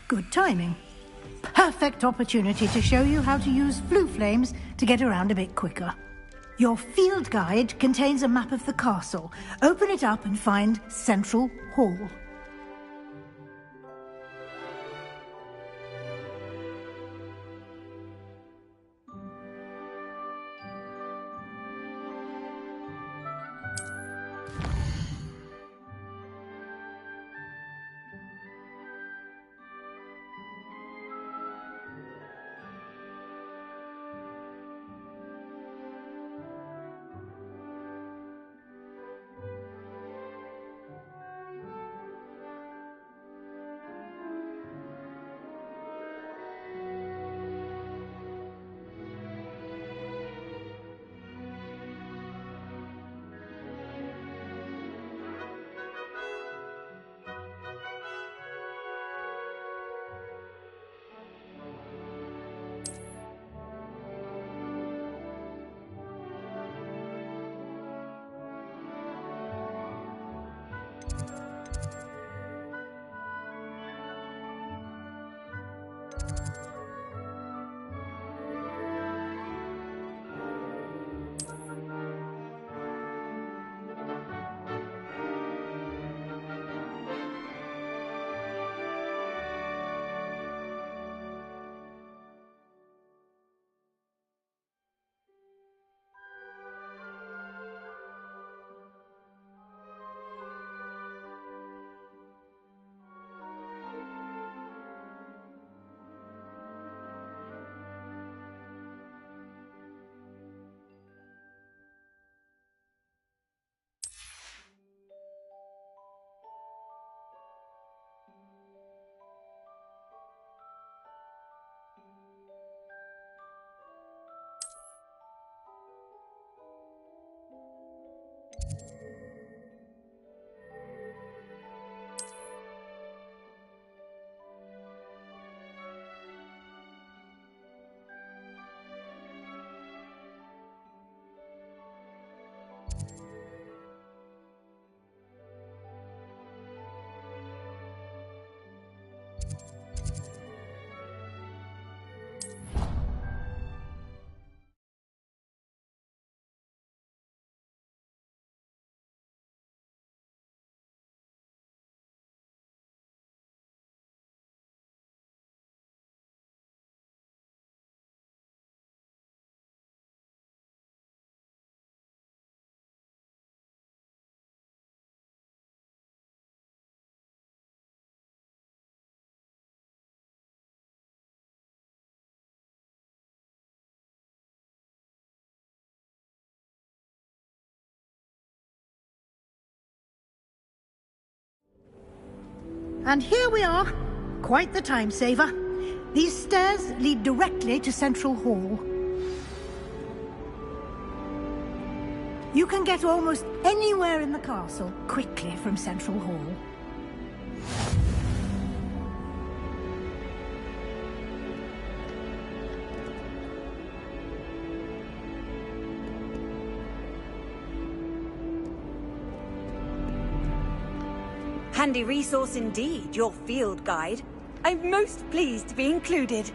Good timing. Perfect opportunity to show you how to use flue flames to get around a bit quicker. Your field guide contains a map of the castle. Open it up and find Central Hall. And here we are. Quite the time saver. These stairs lead directly to Central Hall. You can get almost anywhere in the castle quickly from Central Hall. Handy resource indeed, your field guide. I'm most pleased to be included.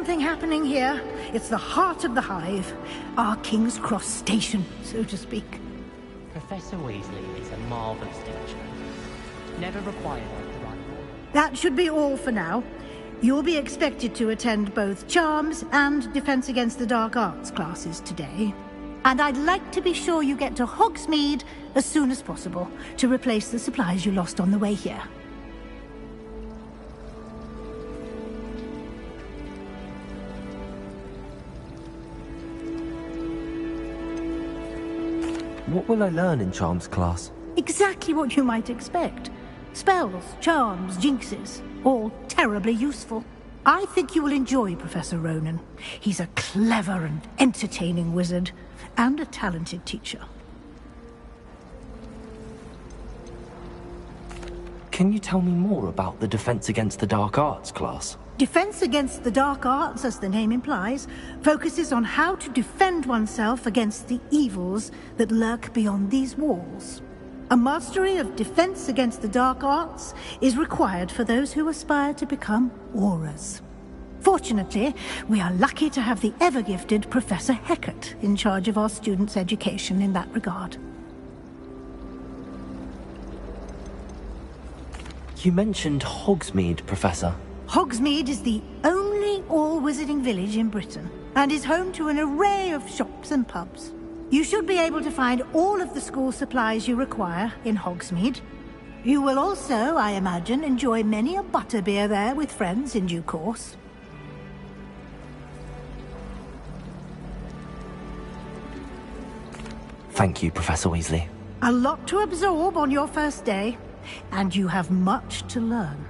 something happening here. It's the heart of the hive. Our King's Cross station, so to speak. Professor Weasley is a marvelous teacher. Never required her to write more. That should be all for now. You'll be expected to attend both Charms and Defense Against the Dark Arts classes today. And I'd like to be sure you get to Hogsmeade as soon as possible to replace the supplies you lost on the way here. What will I learn in Charms class? Exactly what you might expect. Spells, charms, jinxes, all terribly useful. I think you will enjoy Professor Ronan. He's a clever and entertaining wizard, and a talented teacher. Can you tell me more about the Defense Against the Dark Arts class? Defense Against the Dark Arts, as the name implies, focuses on how to defend oneself against the evils that lurk beyond these walls. A mastery of Defense Against the Dark Arts is required for those who aspire to become Aurors. Fortunately, we are lucky to have the ever-gifted Professor Hecat in charge of our students' education in that regard. You mentioned Hogsmeade, Professor. Hogsmeade is the only all-wizarding village in Britain, and is home to an array of shops and pubs. You should be able to find all of the school supplies you require in Hogsmeade. You will also, I imagine, enjoy many a butterbeer there with friends in due course. Thank you, Professor Weasley. A lot to absorb on your first day, and you have much to learn.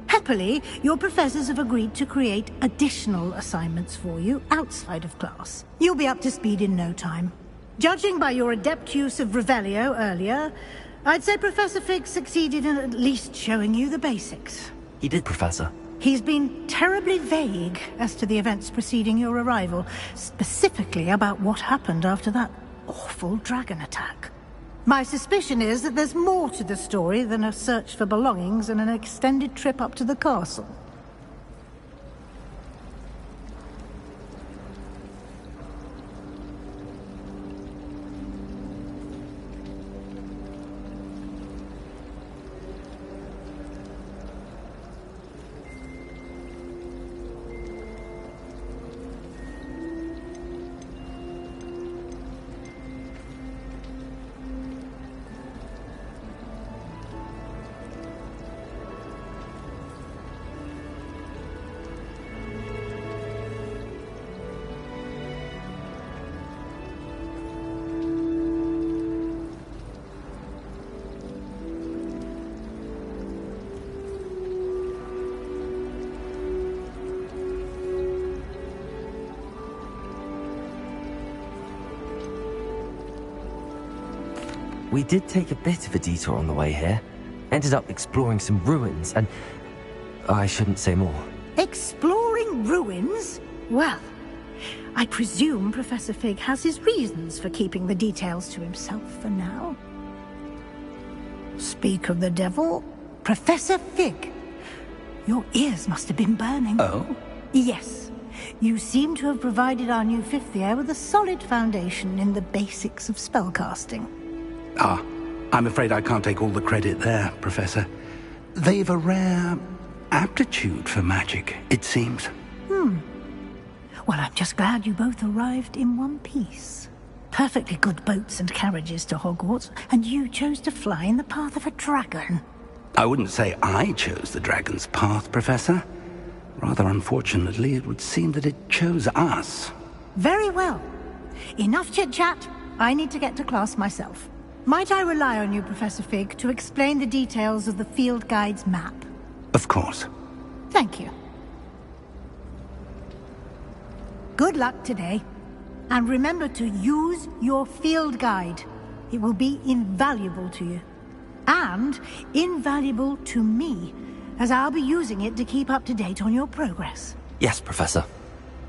Happily, your professors have agreed to create additional assignments for you outside of class. You'll be up to speed in no time. Judging by your adept use of Revelio earlier, I'd say Professor Fig succeeded in at least showing you the basics. He did, Professor. He's been terribly vague as to the events preceding your arrival, specifically about what happened after that awful dragon attack. My suspicion is that there's more to the story than a search for belongings and an extended trip up to the castle. We did take a bit of a detour on the way here. Ended up exploring some ruins and... I shouldn't say more. Exploring ruins? Well, I presume Professor Fig has his reasons for keeping the details to himself for now. Speak of the devil, Professor Fig. Your ears must have been burning. Oh? Yes. You seem to have provided our new fifth year with a solid foundation in the basics of spellcasting. Ah, I'm afraid I can't take all the credit there, Professor. They've a rare aptitude for magic, it seems. Well, I'm just glad you both arrived in one piece. Perfectly good boats and carriages to Hogwarts, and you chose to fly in the path of a dragon. I wouldn't say I chose the dragon's path, Professor. Rather unfortunately, it would seem that it chose us. Very well. Enough chit-chat. I need to get to class myself. Might I rely on you, Professor Fig, to explain the details of the field guide's map? Of course. Thank you. Good luck today. And remember to use your field guide. It will be invaluable to you. And invaluable to me, as I'll be using it to keep up to date on your progress. Yes, Professor.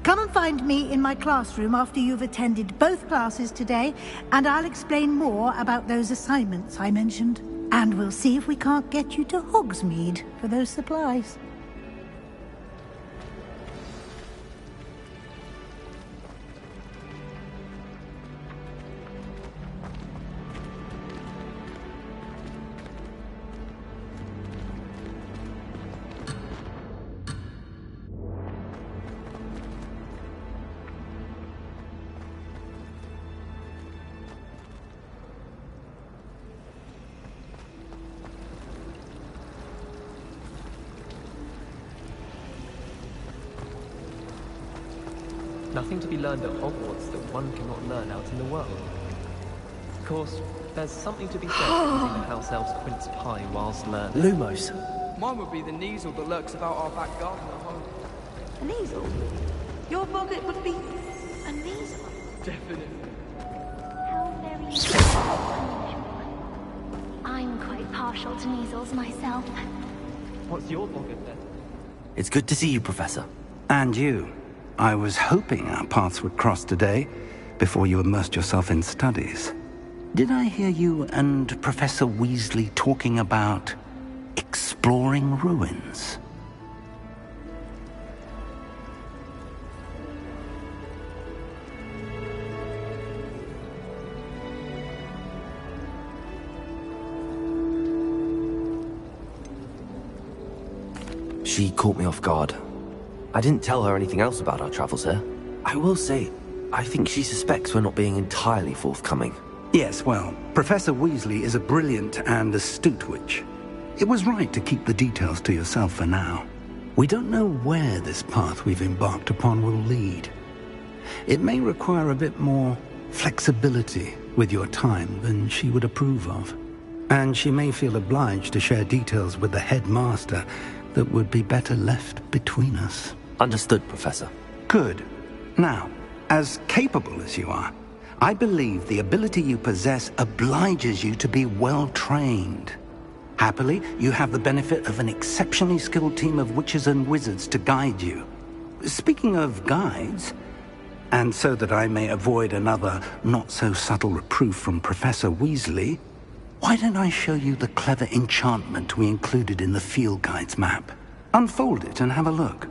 Come and find me in my classroom after you've attended both classes today, and I'll explain more about those assignments I mentioned. And we'll see if we can't get you to Hogsmeade for those supplies. nothing to be learned at Hogwarts that one cannot learn out in the world. Of course, there's something to be said for eating the house elf's quince pie whilst learning. Lumos. Mine would be the Kneazle that lurks about our back garden at home. A Kneazle? Your boggart would be a Kneazle? Definitely. How very unusual. I'm quite partial to Kneazles myself. What's your boggart then? It's good to see you, Professor. And you. I was hoping our paths would cross today, before you immersed yourself in studies. Did I hear you and Professor Weasley talking about exploring ruins? She caught me off guard. I didn't tell her anything else about our travels here. I will say, I think she suspects we're not being entirely forthcoming. Yes, well, Professor Weasley is a brilliant and astute witch. It was right to keep the details to yourself for now. We don't know where this path we've embarked upon will lead. It may require a bit more flexibility with your time than she would approve of. And she may feel obliged to share details with the headmaster that would be better left between us. Understood, Professor. Good. Now, as capable as you are, I believe the ability you possess obliges you to be well-trained. Happily, you have the benefit of an exceptionally skilled team of witches and wizards to guide you. Speaking of guides, and so that I may avoid another not-so-subtle reproof from Professor Weasley, why don't I show you the clever enchantment we included in the field guide's map? Unfold it and have a look.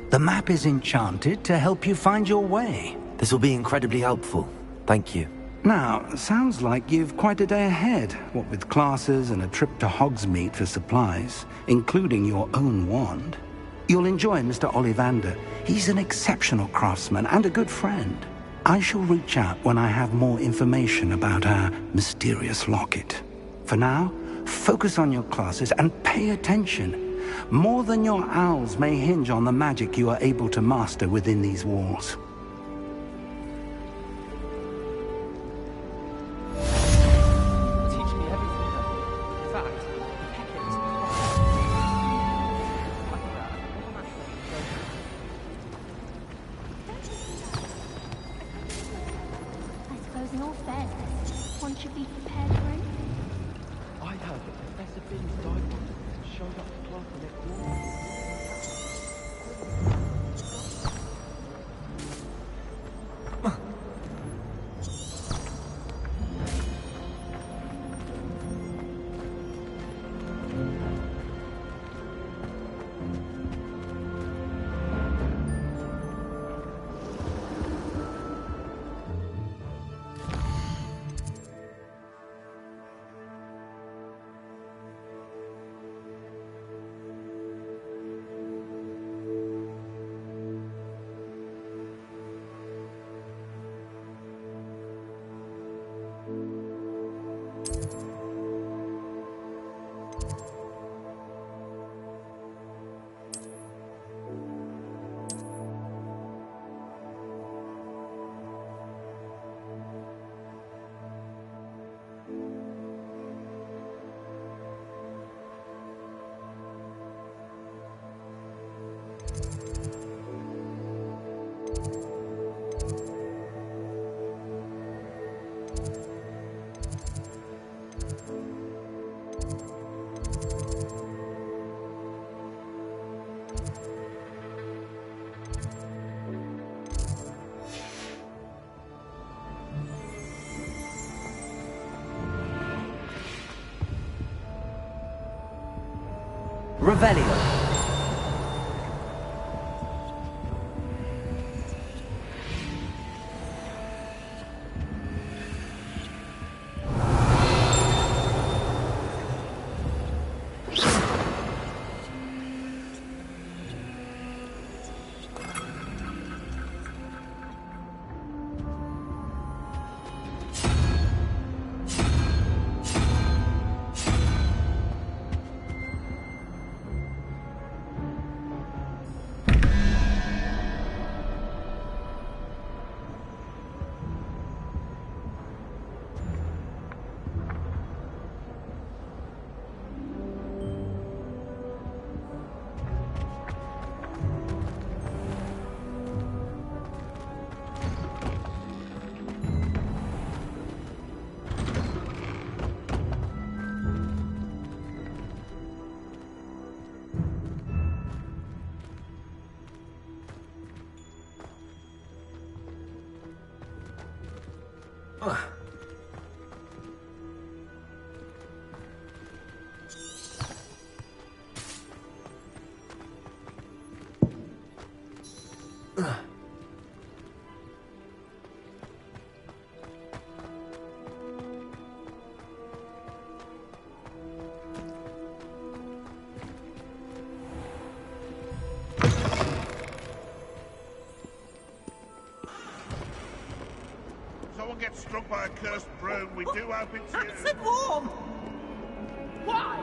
The map is enchanted to help you find your way. This will be incredibly helpful. Thank you. Now, sounds like you've quite a day ahead, what with classes and a trip to Hogsmeade for supplies, including your own wand. You'll enjoy Mr. Ollivander. He's an exceptional craftsman and a good friend. I shall reach out when I have more information about our mysterious locket. For now, focus on your classes and pay attention. More than your owls may hinge on the magic you are able to master within these walls. Teach me everything, though. In fact, Peckett is I suppose in all fairness, one should be prepared for it. I heard that Professor Binns died once and showed up to class the next morning. Revelio. Someone gets struck by a cursed broom, we do hope it's you. Nice and warm! Why?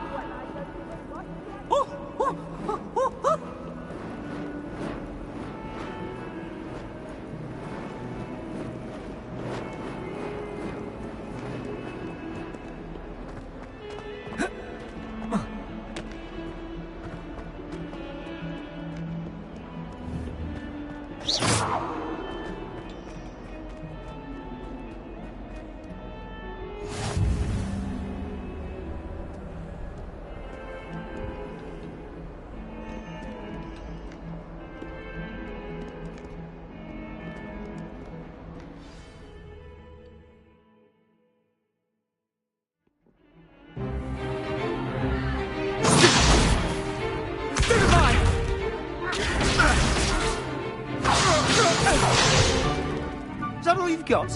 Is that all you've got?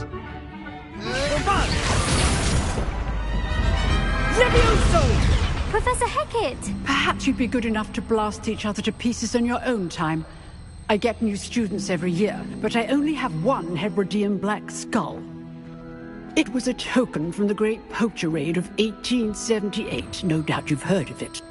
Levioso! Professor Hecat! Perhaps you'd be good enough to blast each other to pieces in your own time. I get new students every year, but I only have one Hebridean black skull. It was a token from the Great Poacher Raid of 1878. No doubt you've heard of it.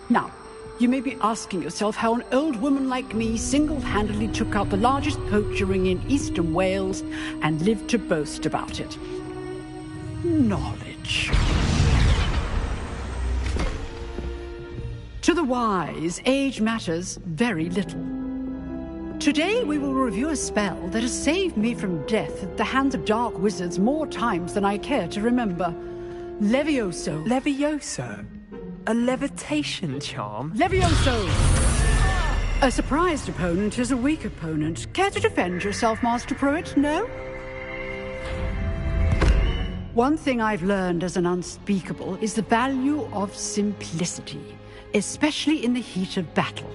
Now, you may be asking yourself how an old woman like me single-handedly took out the largest poacher ring in eastern Wales and lived to boast about it. Knowledge. To the wise, age matters very little. Today we will review a spell that has saved me from death at the hands of dark wizards more times than I care to remember. Levioso. Levioso? A levitation charm? Levioso! A surprised opponent is a weak opponent. Care to defend yourself, Master Pruitt? No? One thing I've learned as an unspeakable is the value of simplicity, especially in the heat of battle.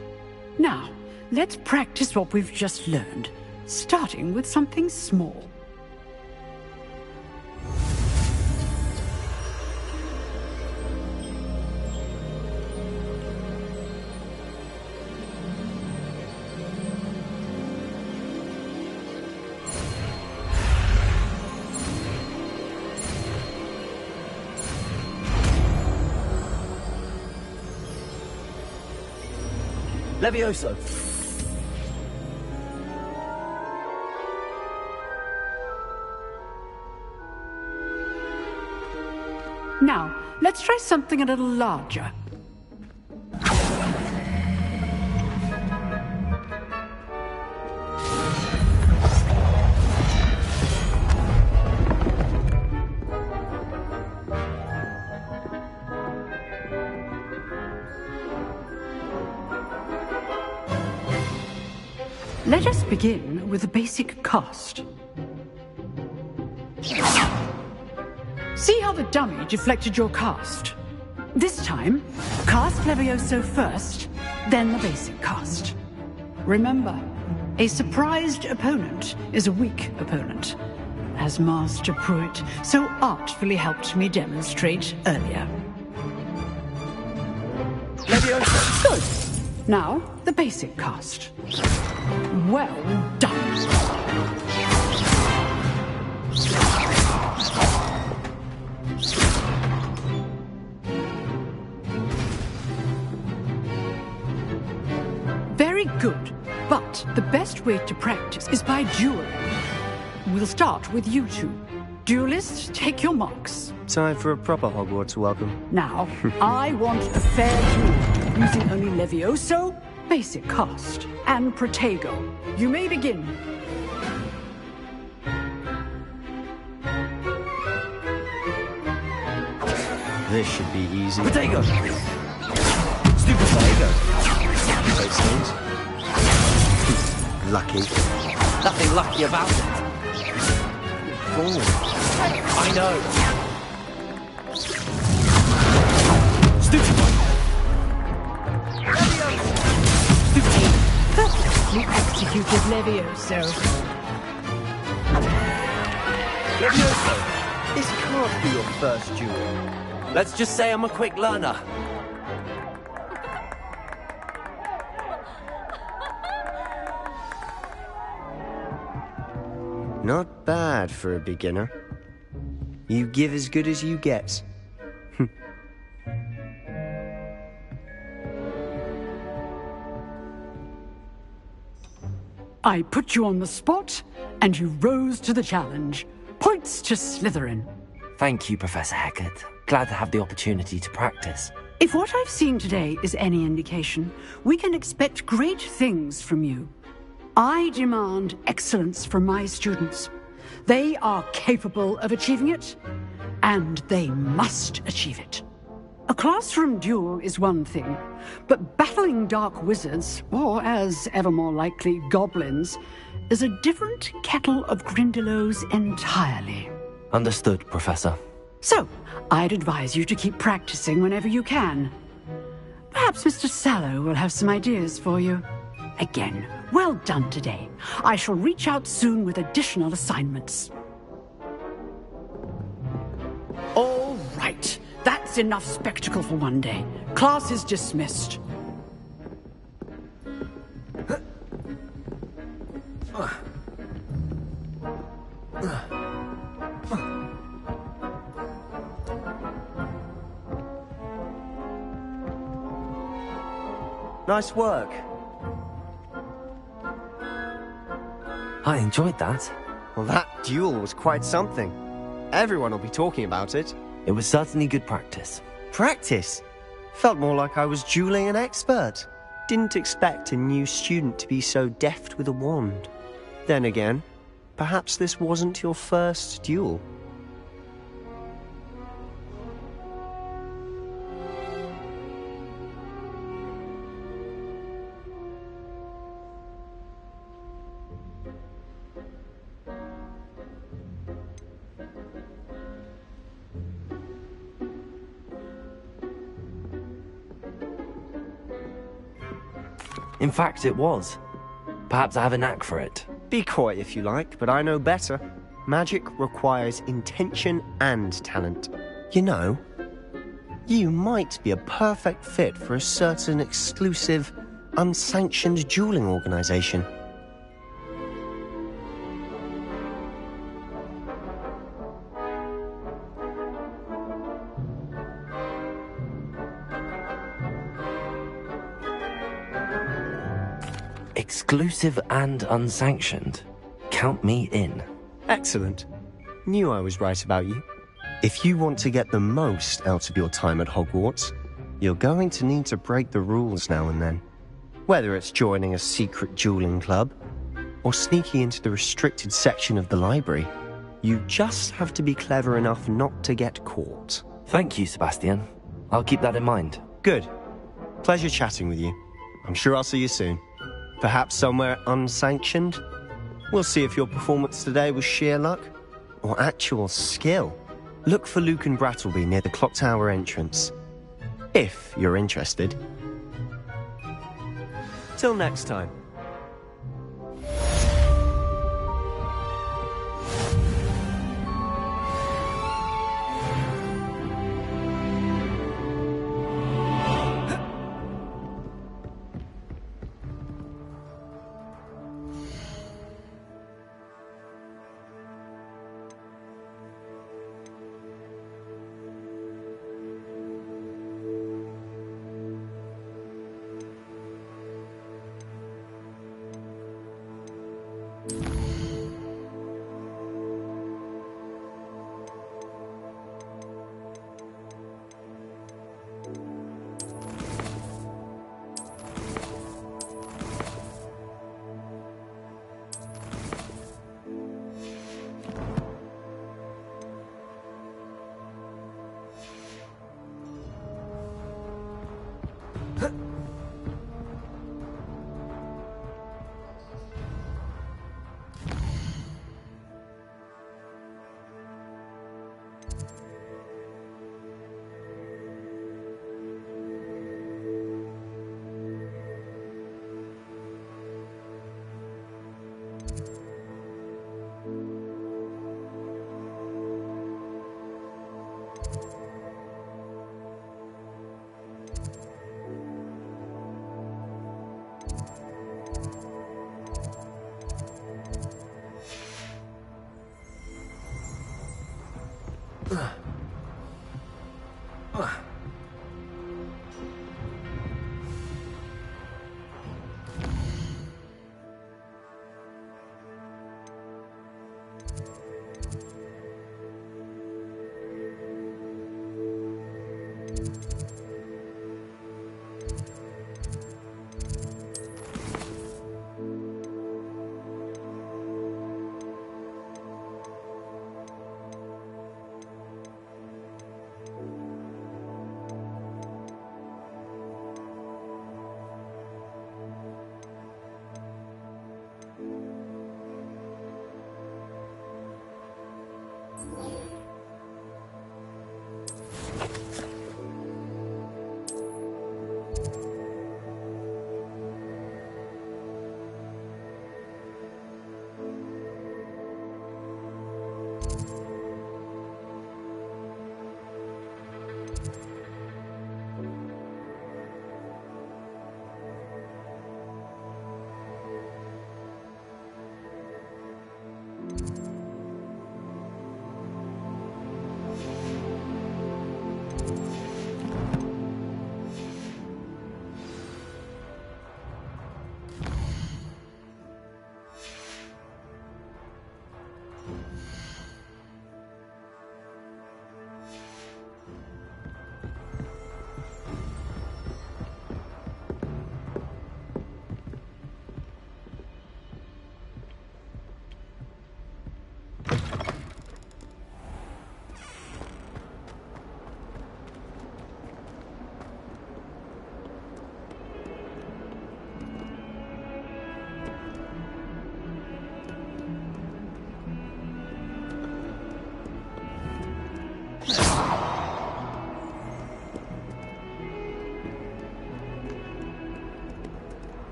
Now, let's practice what we've just learned, starting with something small. Levioso. Now, let's try something a little larger. Let us begin with the basic cast. See how the dummy deflected your cast? This time, cast Levioso first, then the basic cast. Remember, a surprised opponent is a weak opponent, as Master Pruitt so artfully helped me demonstrate earlier. Levioso! Good. Now, the basic cast. Well done. Very good. But the best way to practice is by dueling. We'll start with you two. Duelists, take your marks. Time for a proper Hogwarts welcome. Now, I want a fair duel, using only Levioso, basic cast, and Protego. You may begin. This should be easy. Protego! Stupid Protego! Lucky. Nothing lucky about it. I know. Stupid one. You executed Levioso. Levioso, This can't be your first duel. let's just say I'm a quick learner. Not bad for a beginner. You give as good as you get. I put you on the spot, and you rose to the challenge. Points to Slytherin. Thank you, Professor Hecat. Glad to have the opportunity to practice. If what I've seen today is any indication, we can expect great things from you. I demand excellence from my students. They are capable of achieving it, and they must achieve it. A classroom duel is one thing, but battling dark wizards, or as ever more likely, goblins, is a different kettle of Grindylows entirely. Understood, Professor. So, I'd advise you to keep practicing whenever you can. Perhaps Mr. Sallow will have some ideas for you. Again, well done today. I shall reach out soon with additional assignments. All right. That's enough spectacle for one day. Class is dismissed. Nice work. I enjoyed that. Well, that duel was quite something. Everyone will be talking about it. It was certainly good practice. Practice? Felt more like I was dueling an expert. Didn't expect a new student to be so deft with a wand. Then again, perhaps this wasn't your first duel. In fact, it was. Perhaps I have a knack for it. Be coy if you like, but I know better. Magic requires intention and talent. You know, you might be a perfect fit for a certain exclusive, unsanctioned dueling organization. Exclusive and unsanctioned. Count me in. Excellent. Knew I was right about you. If you want to get the most out of your time at Hogwarts, you're going to need to break the rules now and then. Whether it's joining a secret dueling club, or sneaking into the restricted section of the library, you just have to be clever enough not to get caught. Thank you, Sebastian. I'll keep that in mind. Good. Pleasure chatting with you. I'm sure I'll see you soon. Perhaps somewhere unsanctioned? We'll see if your performance today was sheer luck or actual skill. Look for Luke and Brattleby near the clock tower entrance. If you're interested. Till next time.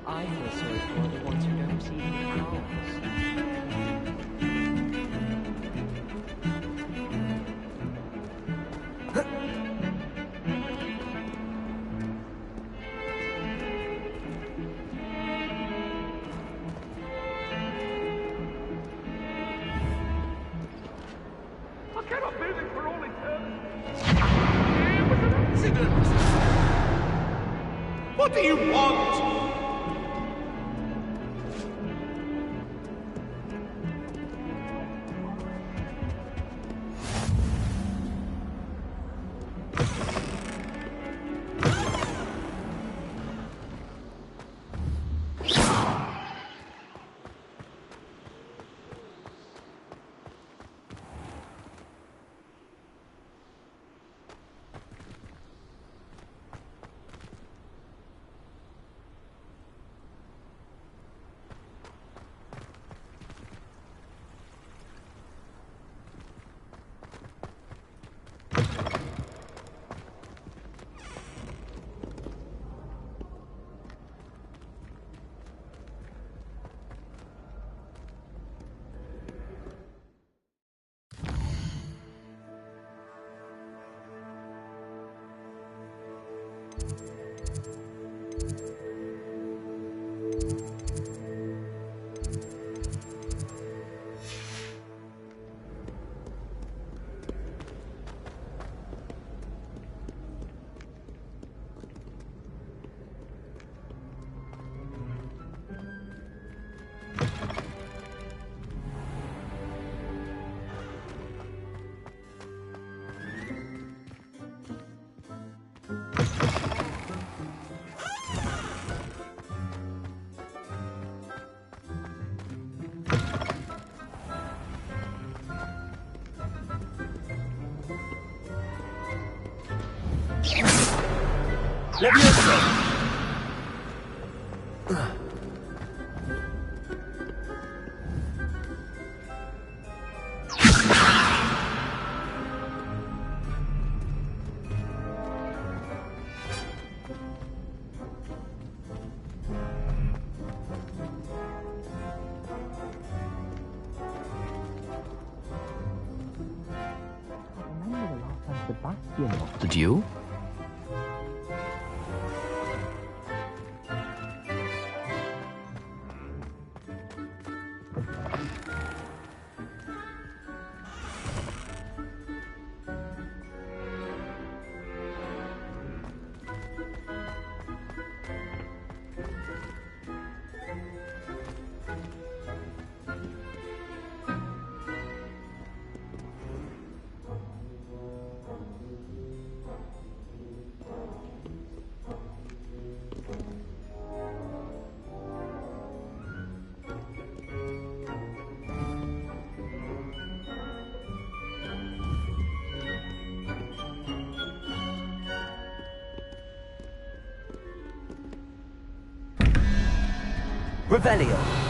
I feel sorry for are the ones who don't see the owls. I cannot do this for all eternity. Here was an accident. What do you want? Levioso! Did you? Revelio.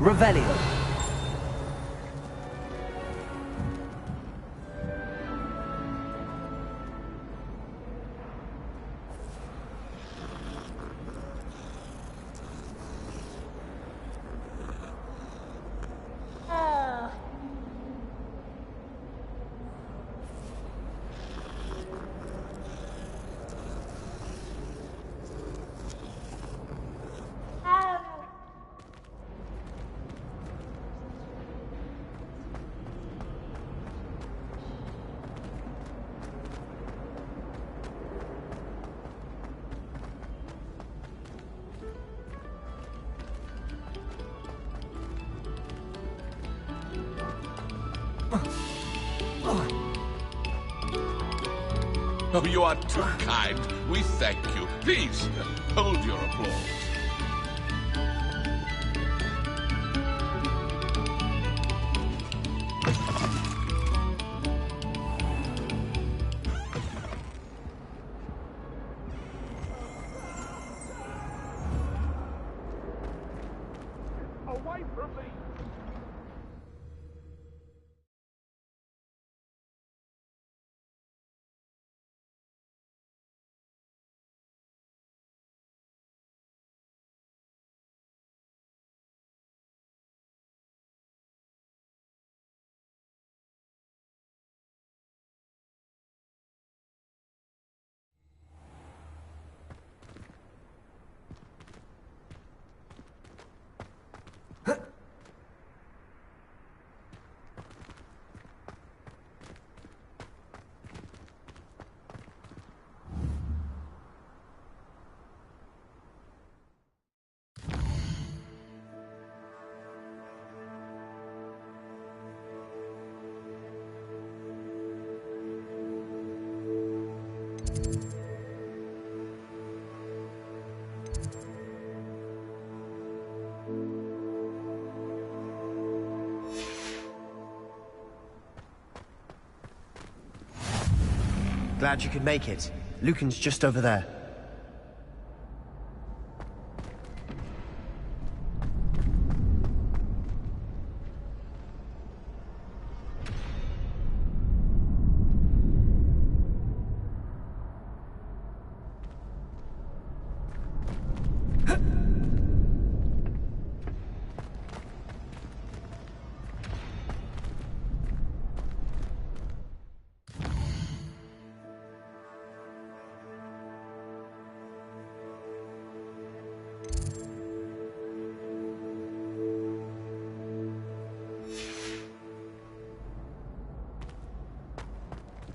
Revelio. Oh, you are too kind. We thank you. Please, hold your applause. Away from me! Glad you could make it. Lucan's just over there.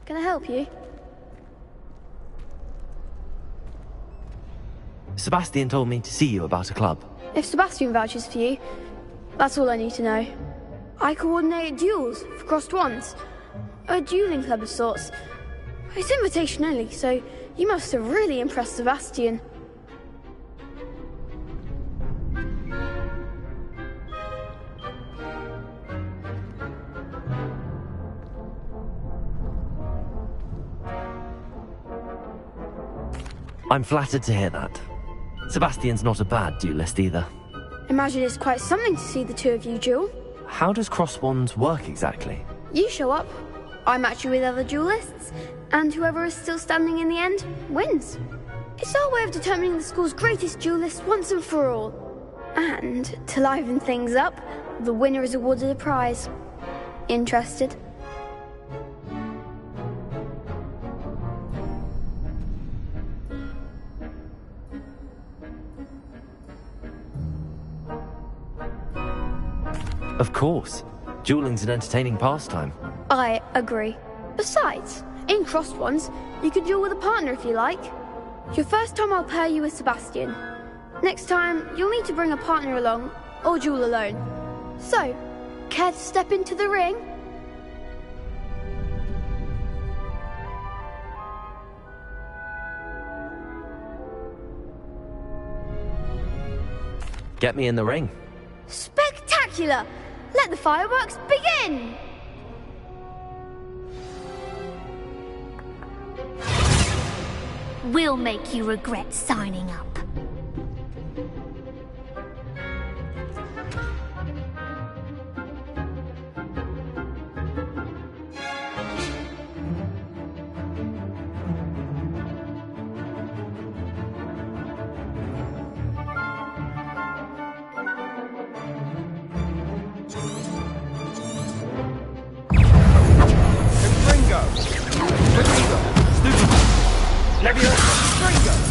Can I help you? Sebastian told me to see you about a club. If Sebastian vouches for you, that's all I need to know. I coordinate duels for crossed ones. A dueling club of sorts. It's invitation only, so you must have really impressed Sebastian. I'm flattered to hear that. Sebastian's not a bad duelist either. Imagine it's quite something to see the two of you duel. How does cross wands work exactly? You show up, I match you with other duelists, and whoever is still standing in the end wins. It's our way of determining the school's greatest duelist once and for all. And to liven things up, the winner is awarded a prize. Interested? Of course. Dueling's an entertaining pastime. I agree. Besides, in crossed ones, you could duel with a partner if you like. Your first time I'll pair you with Sebastian. Next time, you'll need to bring a partner along, or duel alone. So, care to step into the ring? Get me in the ring. Spectacular! Let the fireworks begin! We'll make you regret signing up.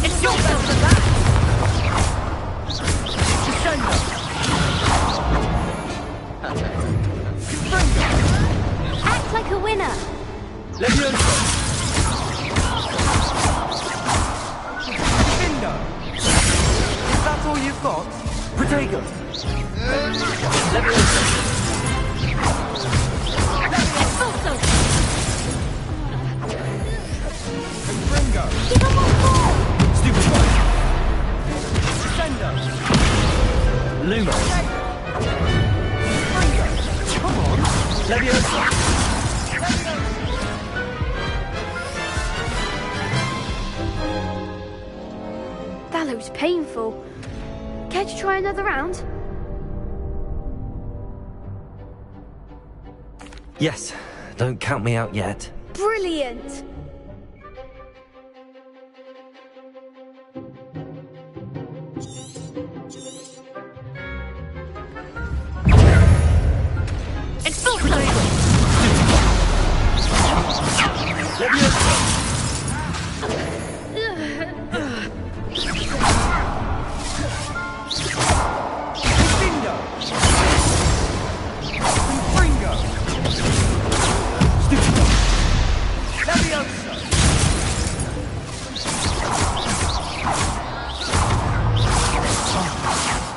It's your best for that! Act like a winner! Is that all you've got? Protego! Give him one more! Stupid boy! Defender! Lumos! Come on! Leviosa! That looks painful. Care to try another round? Yes. Don't count me out yet. Brilliant!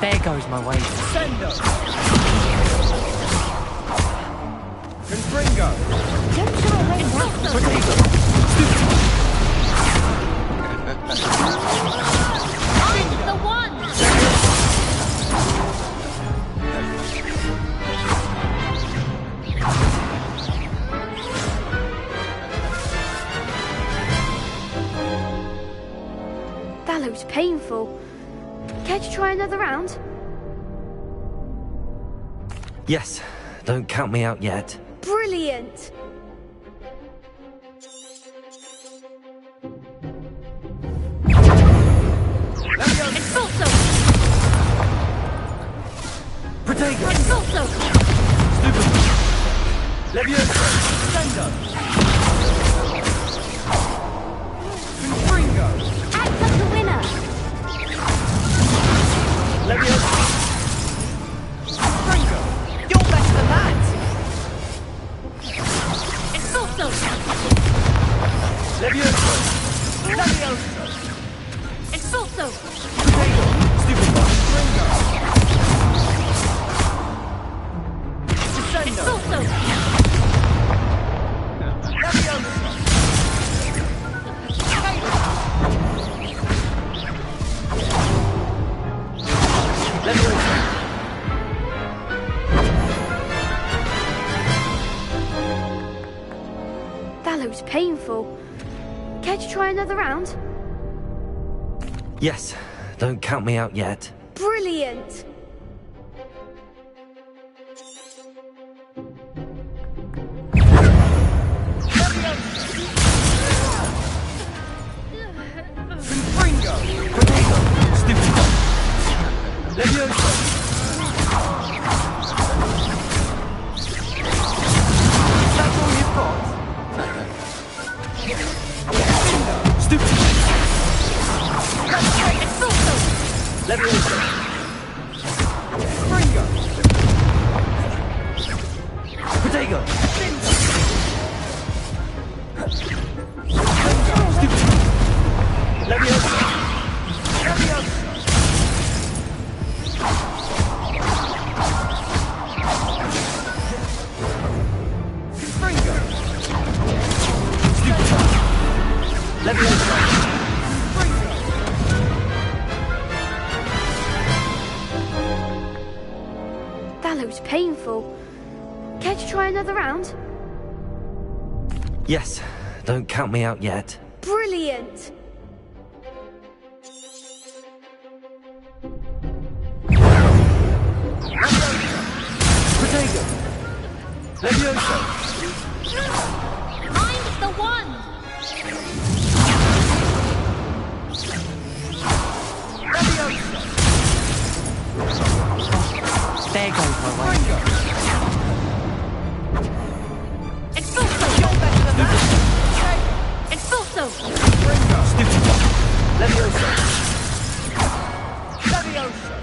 There goes my way. Sender! Confringo! I'm the one! That looks painful. Care to try another round? Yes, don't count me out yet. Brilliant! Expulso! Protego! Expulso! Stupid! Levioso! Sendo! Confringo! Act like the winner! Levioso! Confringo! You're better than that! Expulso! Levioso! Levioso! Expulso! Protego! Stupid! Confringo! Descendo! Expulso! Levioso! Levioso! That looks painful. Care to try another round? Yes, don't count me out yet. Brilliant! Confringo! Protego! Stupid! Levioso! That's all you've got? Stupid! Expulso! Levioso! Confringo! Protego! Stupid! Levioso! Levioso! Confringo! Stupid! Levioso! Confringo! That looks painful. Care to try another round? Yes, don't count me out yet. Brilliant! Protego! Levioso! I'm the one! Levioso! There goes my way. Confringo! Expulso! You're better than that! Expulso! Confringo! Stupid! Levioso! Levioso!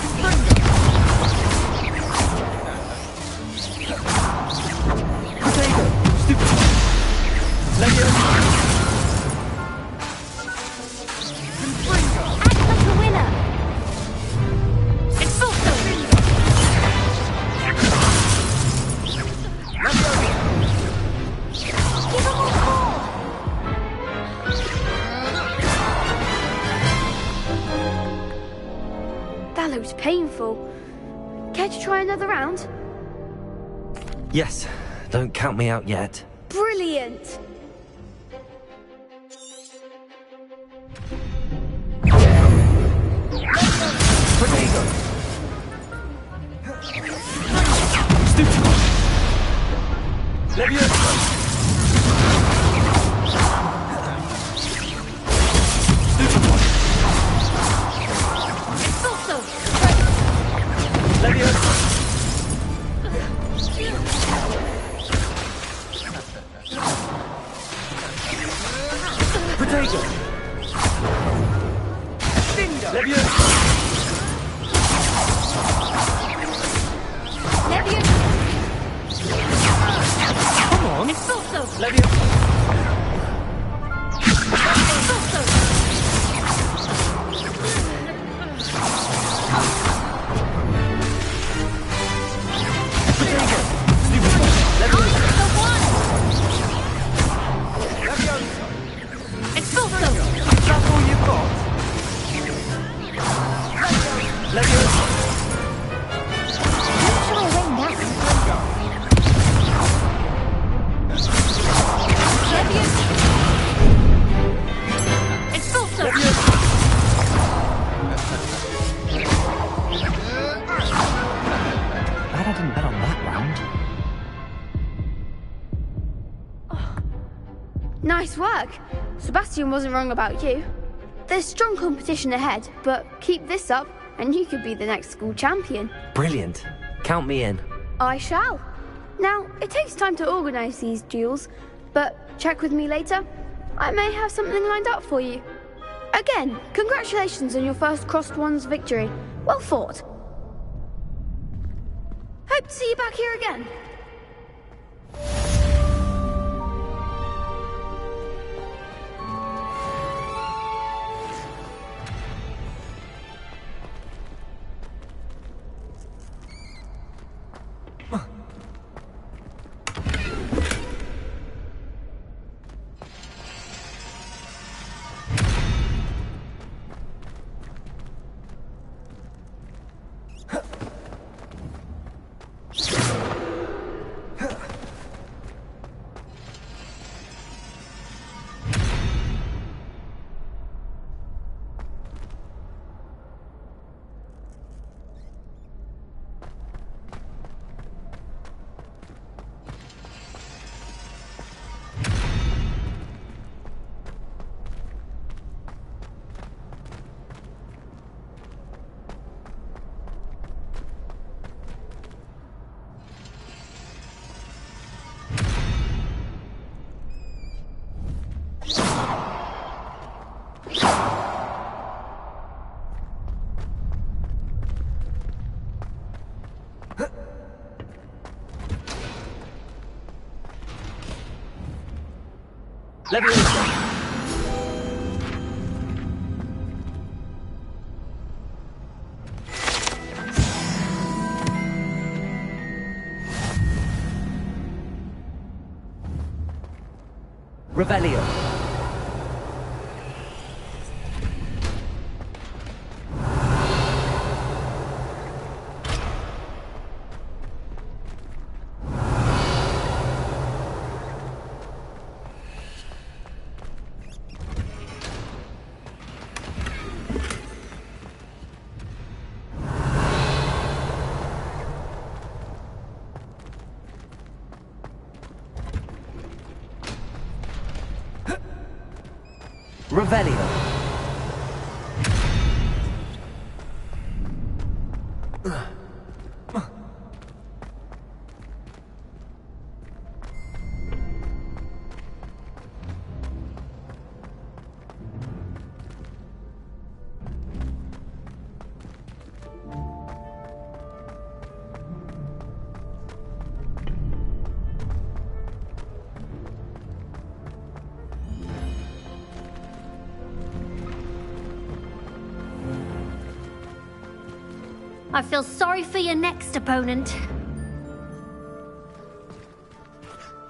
Confringo! Protego! Stupid! Levioso! Confringo! Act like the winner! Expulso! Levioso! Give him a call! That looks painful. Care to try another round? Yes, don't count me out yet. Brilliant! Protego! Stupid! Levioso! Stupid! Expulso! Levioso! Protego! Levioso! Levioso! Come on! Expulso! Levioso! Expulso! Protego! Stupid! Levioso! The one! Levioso! Expulso! That's all you've got? Levioso! I'm sure I win that. Nice work. Sebastian wasn't wrong about you. There's strong competition ahead, but keep this up and you could be the next school champion. Brilliant. Count me in. I shall. Now, it takes time to organise these duels, but check with me later. I may have something lined up for you. Again, congratulations on your first Crossed Ones victory. Well fought. Hope to see you back here again. Revelio. Revelio. I feel sorry for your next opponent.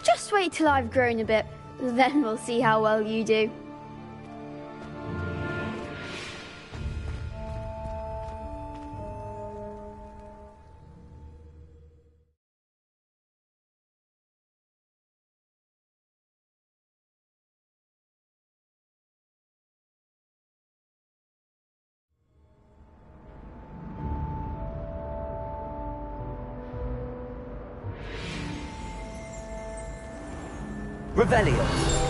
Just wait till I've grown a bit, then we'll see how well you do. Revelio.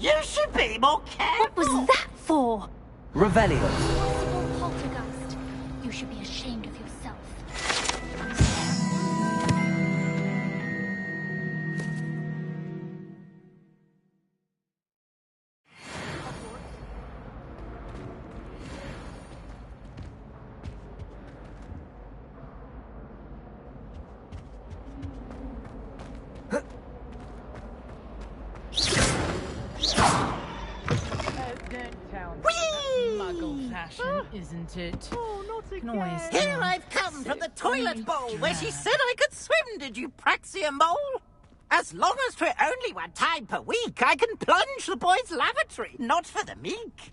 You should be more careful! What was that for? Revelio. Possible poltergeist. You should be ashamed of yourself. Whee! Muggle fashion, isn't it? Oh, not Can always Here tell. I've come from the Sit toilet on bowl where she drag. said I could swim, did you praxia mole? As long as 'twere only one time per week, I can plunge the boy's lavatory, not for the meek.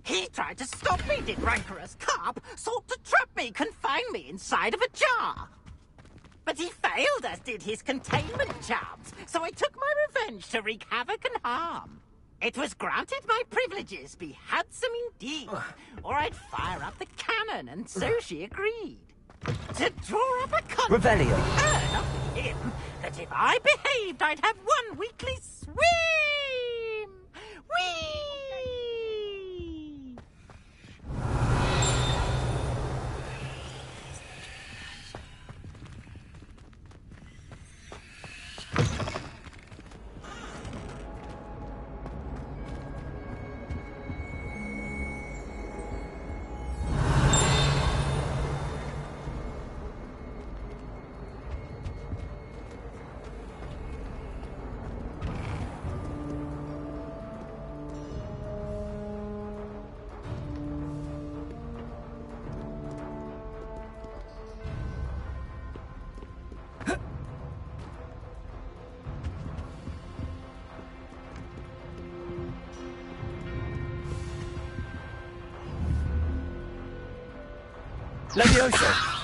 He tried to stop me, did rancorous carp, sought to trap me, confine me inside of a jar. But he failed, as did his containment charms, so I took my revenge to wreak havoc and harm. It was granted my privileges be handsome indeed, or I'd fire up the cannon, and so she agreed. To draw up a contract, Revelio. earn off him, that if I behaved, I'd have one weekly swim. Whee! Levioso.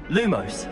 Lumos.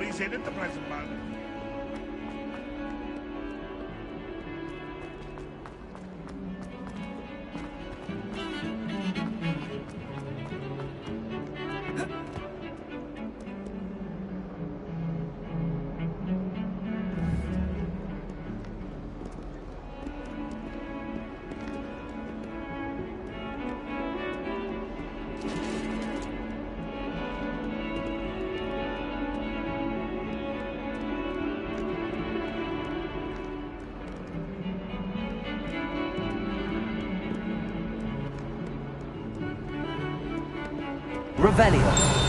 what he's in at the present moment. Revelio.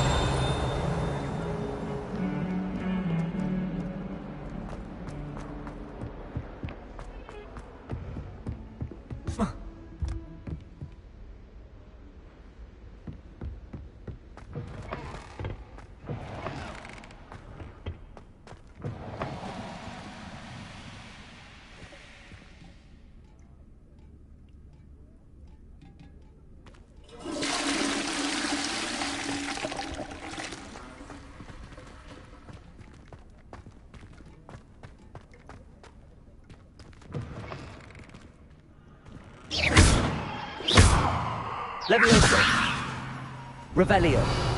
Levioso. Revelio.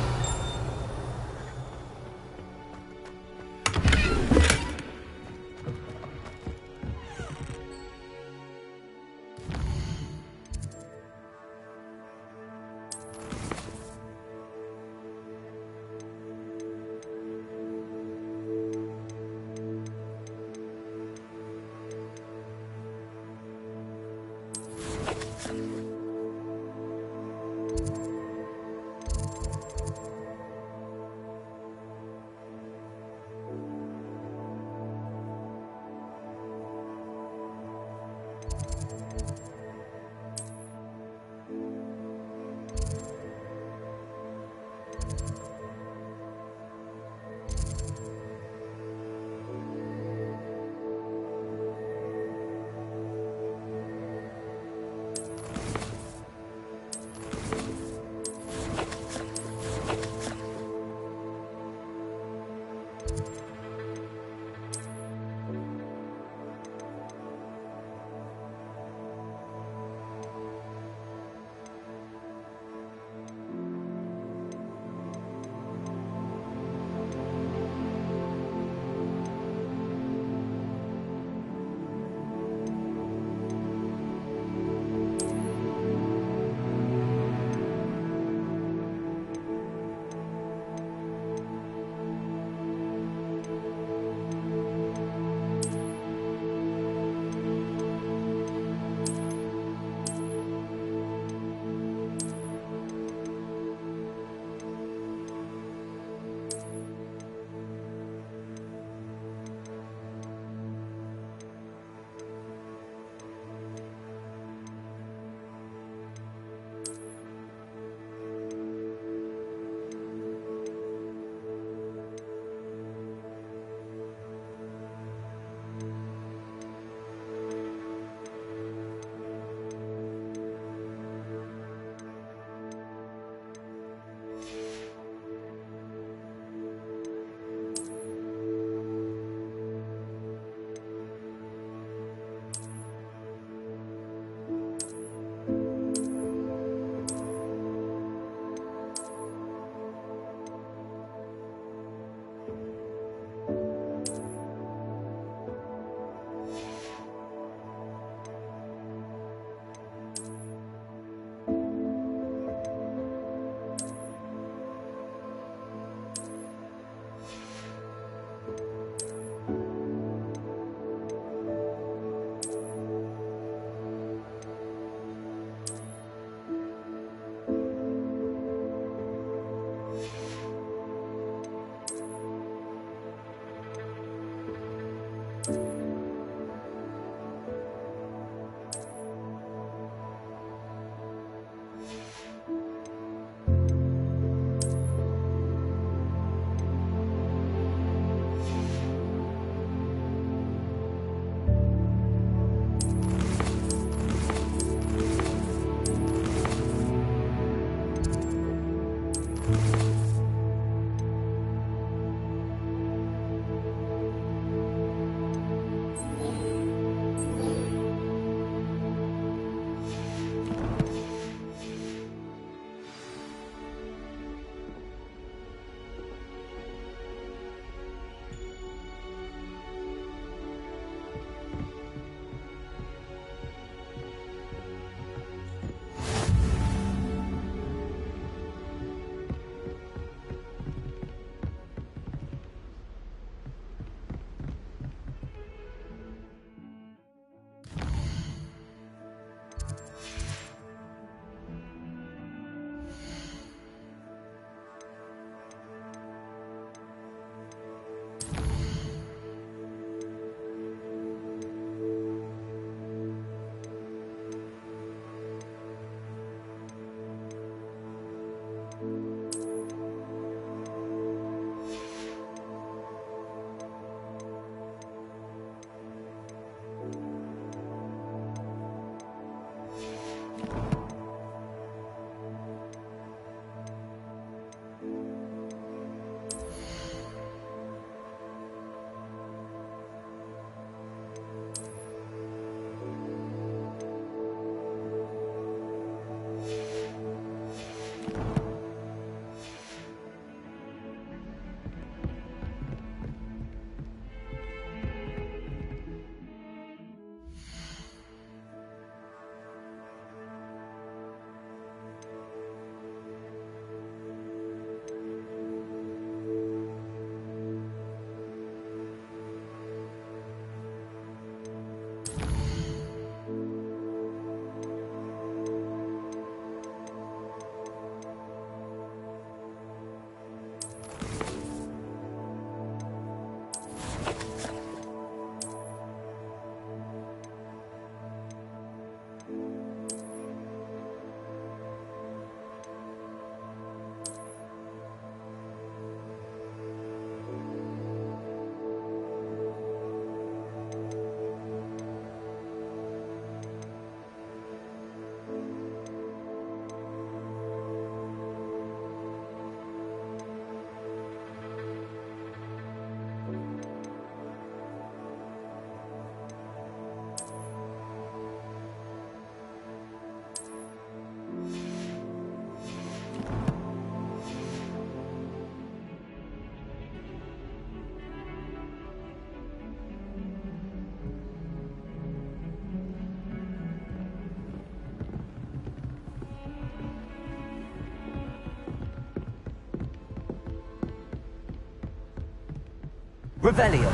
Revelio.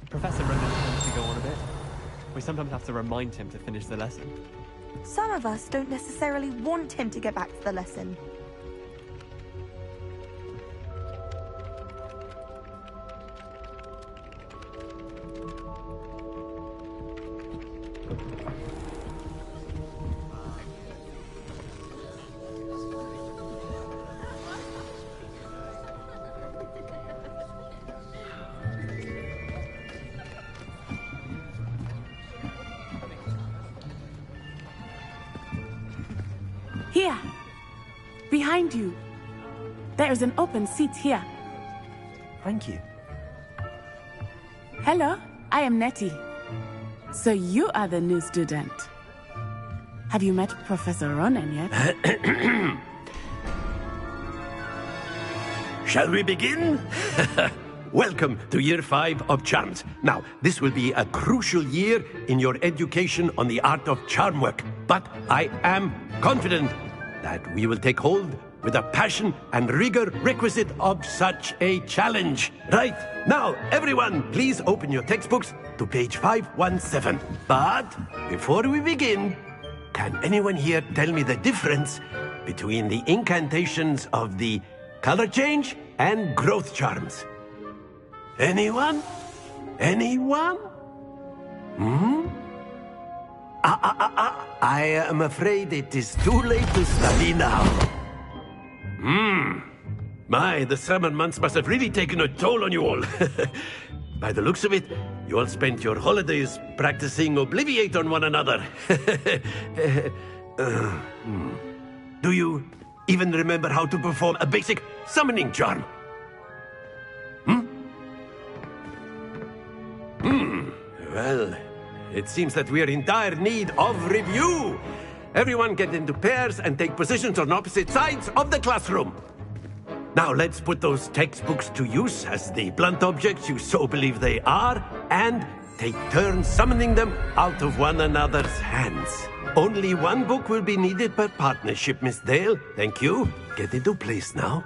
Professor Ronan tends to go on a bit. We sometimes have to remind him to finish the lesson. Some of us don't necessarily want him to get back to the lesson. Here. Behind you. There is an open seat here. Thank you. Hello, I am Nettie. So you are the new student. Have you met Professor Ronan yet? Shall we begin? Welcome to Year 5 of Charms. Now, this will be a crucial year in your education on the art of charm work. But I am confident that we will take hold with the passion and rigor requisite of such a challenge. Right, now, everyone, please open your textbooks to page 517. But before we begin, can anyone here tell me the difference between the incantations of the color change and growth charms? Anyone? Anyone? I am afraid it is too late to study now. My, the summer months must have really taken a toll on you all. By the looks of it, you all spent your holidays practicing Obliviate on one another. Do you even remember how to perform a basic summoning charm? Well, it seems that we are in dire need of review. Everyone get into pairs and take positions on opposite sides of the classroom. Now let's put those textbooks to use as the blunt objects you so believe they are, and take turns summoning them out of one another's hands. Only one book will be needed per partnership, Miss Dale. Thank you. Get into place now.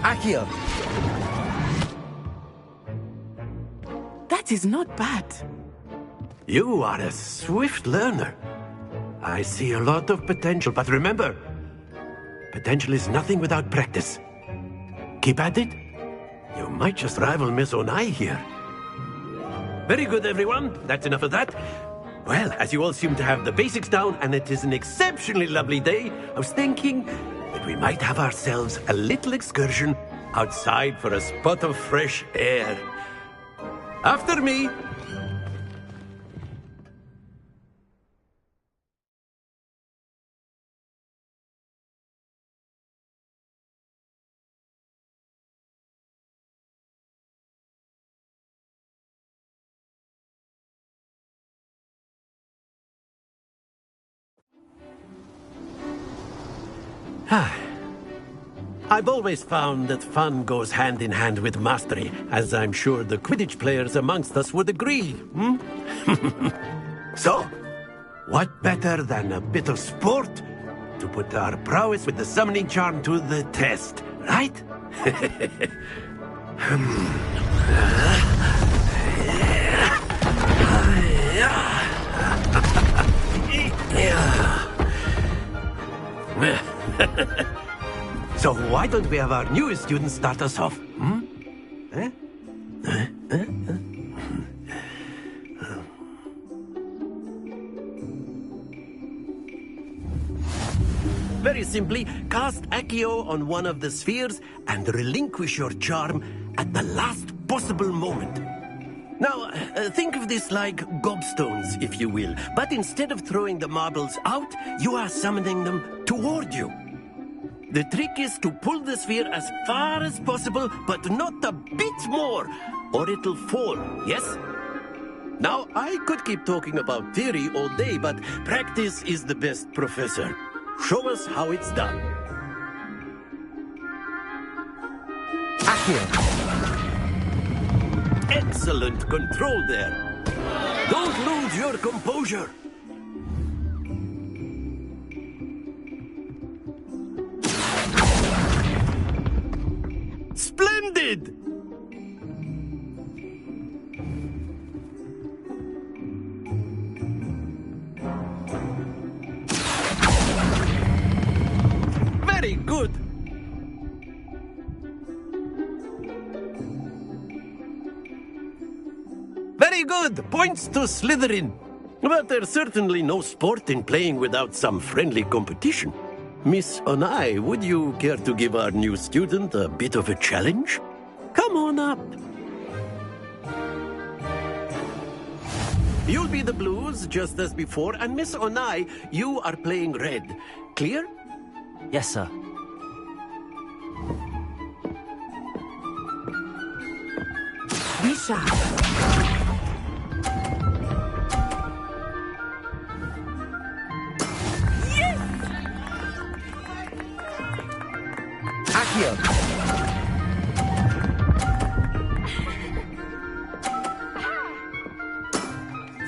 Accio. That is not bad. You are a swift learner. I see a lot of potential, but remember, potential is nothing without practice. Keep at it. You might just rival Miss Onai here. Very good, everyone. That's enough of that. Well, as you all seem to have the basics down, and it is an exceptionally lovely day, I was thinking that we might have ourselves a little excursion outside for a spot of fresh air. After me. I've always found that fun goes hand in hand with mastery, as I'm sure the Quidditch players amongst us would agree. So, what better than a bit of sport to put our prowess with the summoning charm to the test, right? So why don't we have our newest student start us off? Very simply, cast Accio on one of the spheres and relinquish your charm at the last possible moment. Now, think of this like gobstones, if you will. But instead of throwing the marbles out, you are summoning them toward you. The trick is to pull the sphere as far as possible, but not a bit more, or it'll fall, yes? Now, I could keep talking about theory all day, but practice is the best professor. Show us how it's done. Accio. Excellent control there. Don't lose your composure. Splendid! Very good. Very good! Points to Slytherin. But there's certainly no sport in playing without some friendly competition. Miss Onai, would you care to give our new student a bit of a challenge? Come on up. You'll be the blues, just as before, and Miss Onai, you are playing red. Clear? Yes, sir. Be sharp. Accio.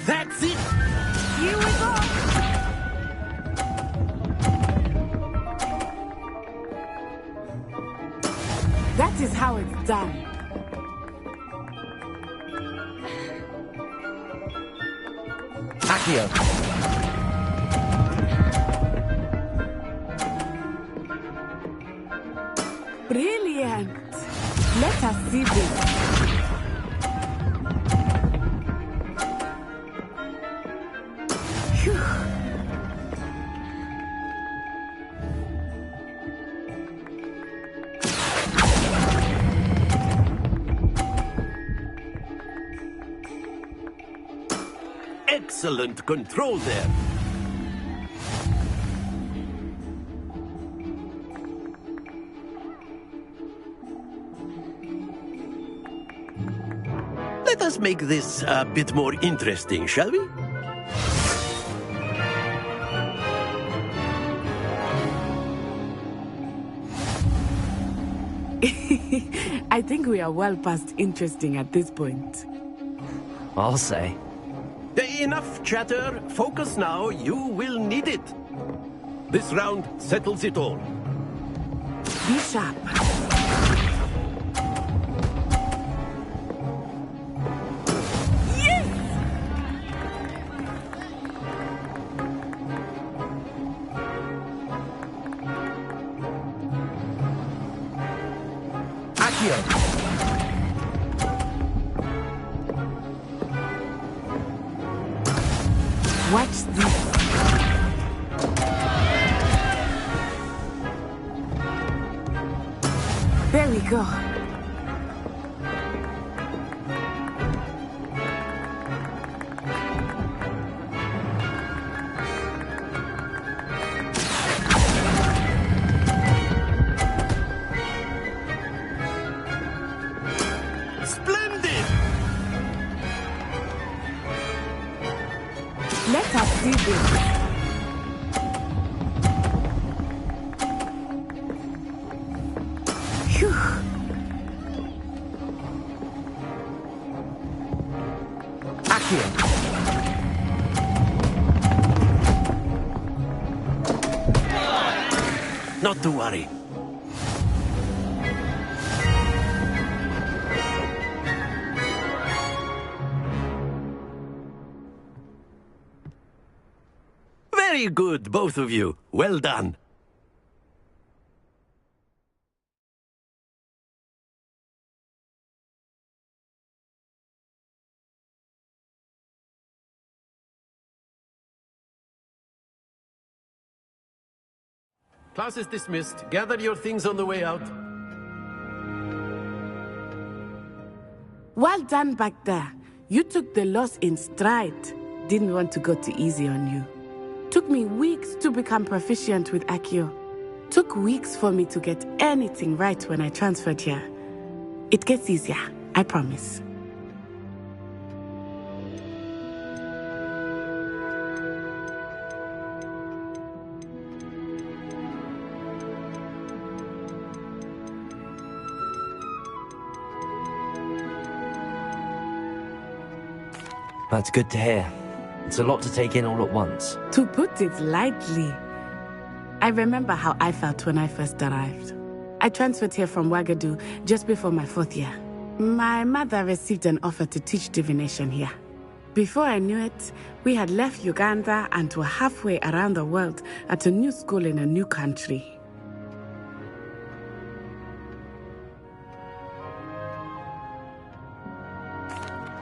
That's it! Here we go! That is how it's done. Accio. Brilliant! Let us see this. Phew. Excellent control there. Let us make this a bit more interesting, shall we? I think we are well past interesting at this point. I'll say. Enough chatter. Focus now. You will need it. This round settles it all. Be sharp. Watch this. There we go. Splendid! Let us see this. Phew. Accio. Not to worry. Very good, both of you. Well done. Class is dismissed. Gather your things on the way out. Well done back there. You took the loss in stride. Didn't want to go too easy on you. Took me weeks to become proficient with Accio. Took weeks for me to get anything right when I transferred here. It gets easier, I promise. That's good to hear. It's a lot to take in all at once. To put it lightly, I remember how I felt when I first arrived. I transferred here from Wagadu just before my 4th year. My mother received an offer to teach divination here. Before I knew it, we had left Uganda and were halfway around the world at a new school in a new country.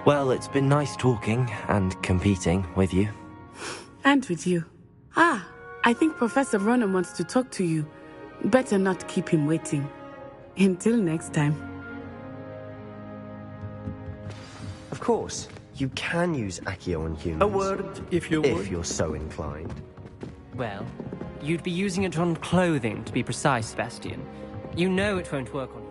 Well, it's been nice talking and competing with you. And with you. I think Professor Ronan wants to talk to you. Better not keep him waiting. Until next time. Of course, you can use Accio on humans. A word, if you would. If you're so inclined. Well, you'd be using it on clothing, to be precise, Sebastian. You know it won't work on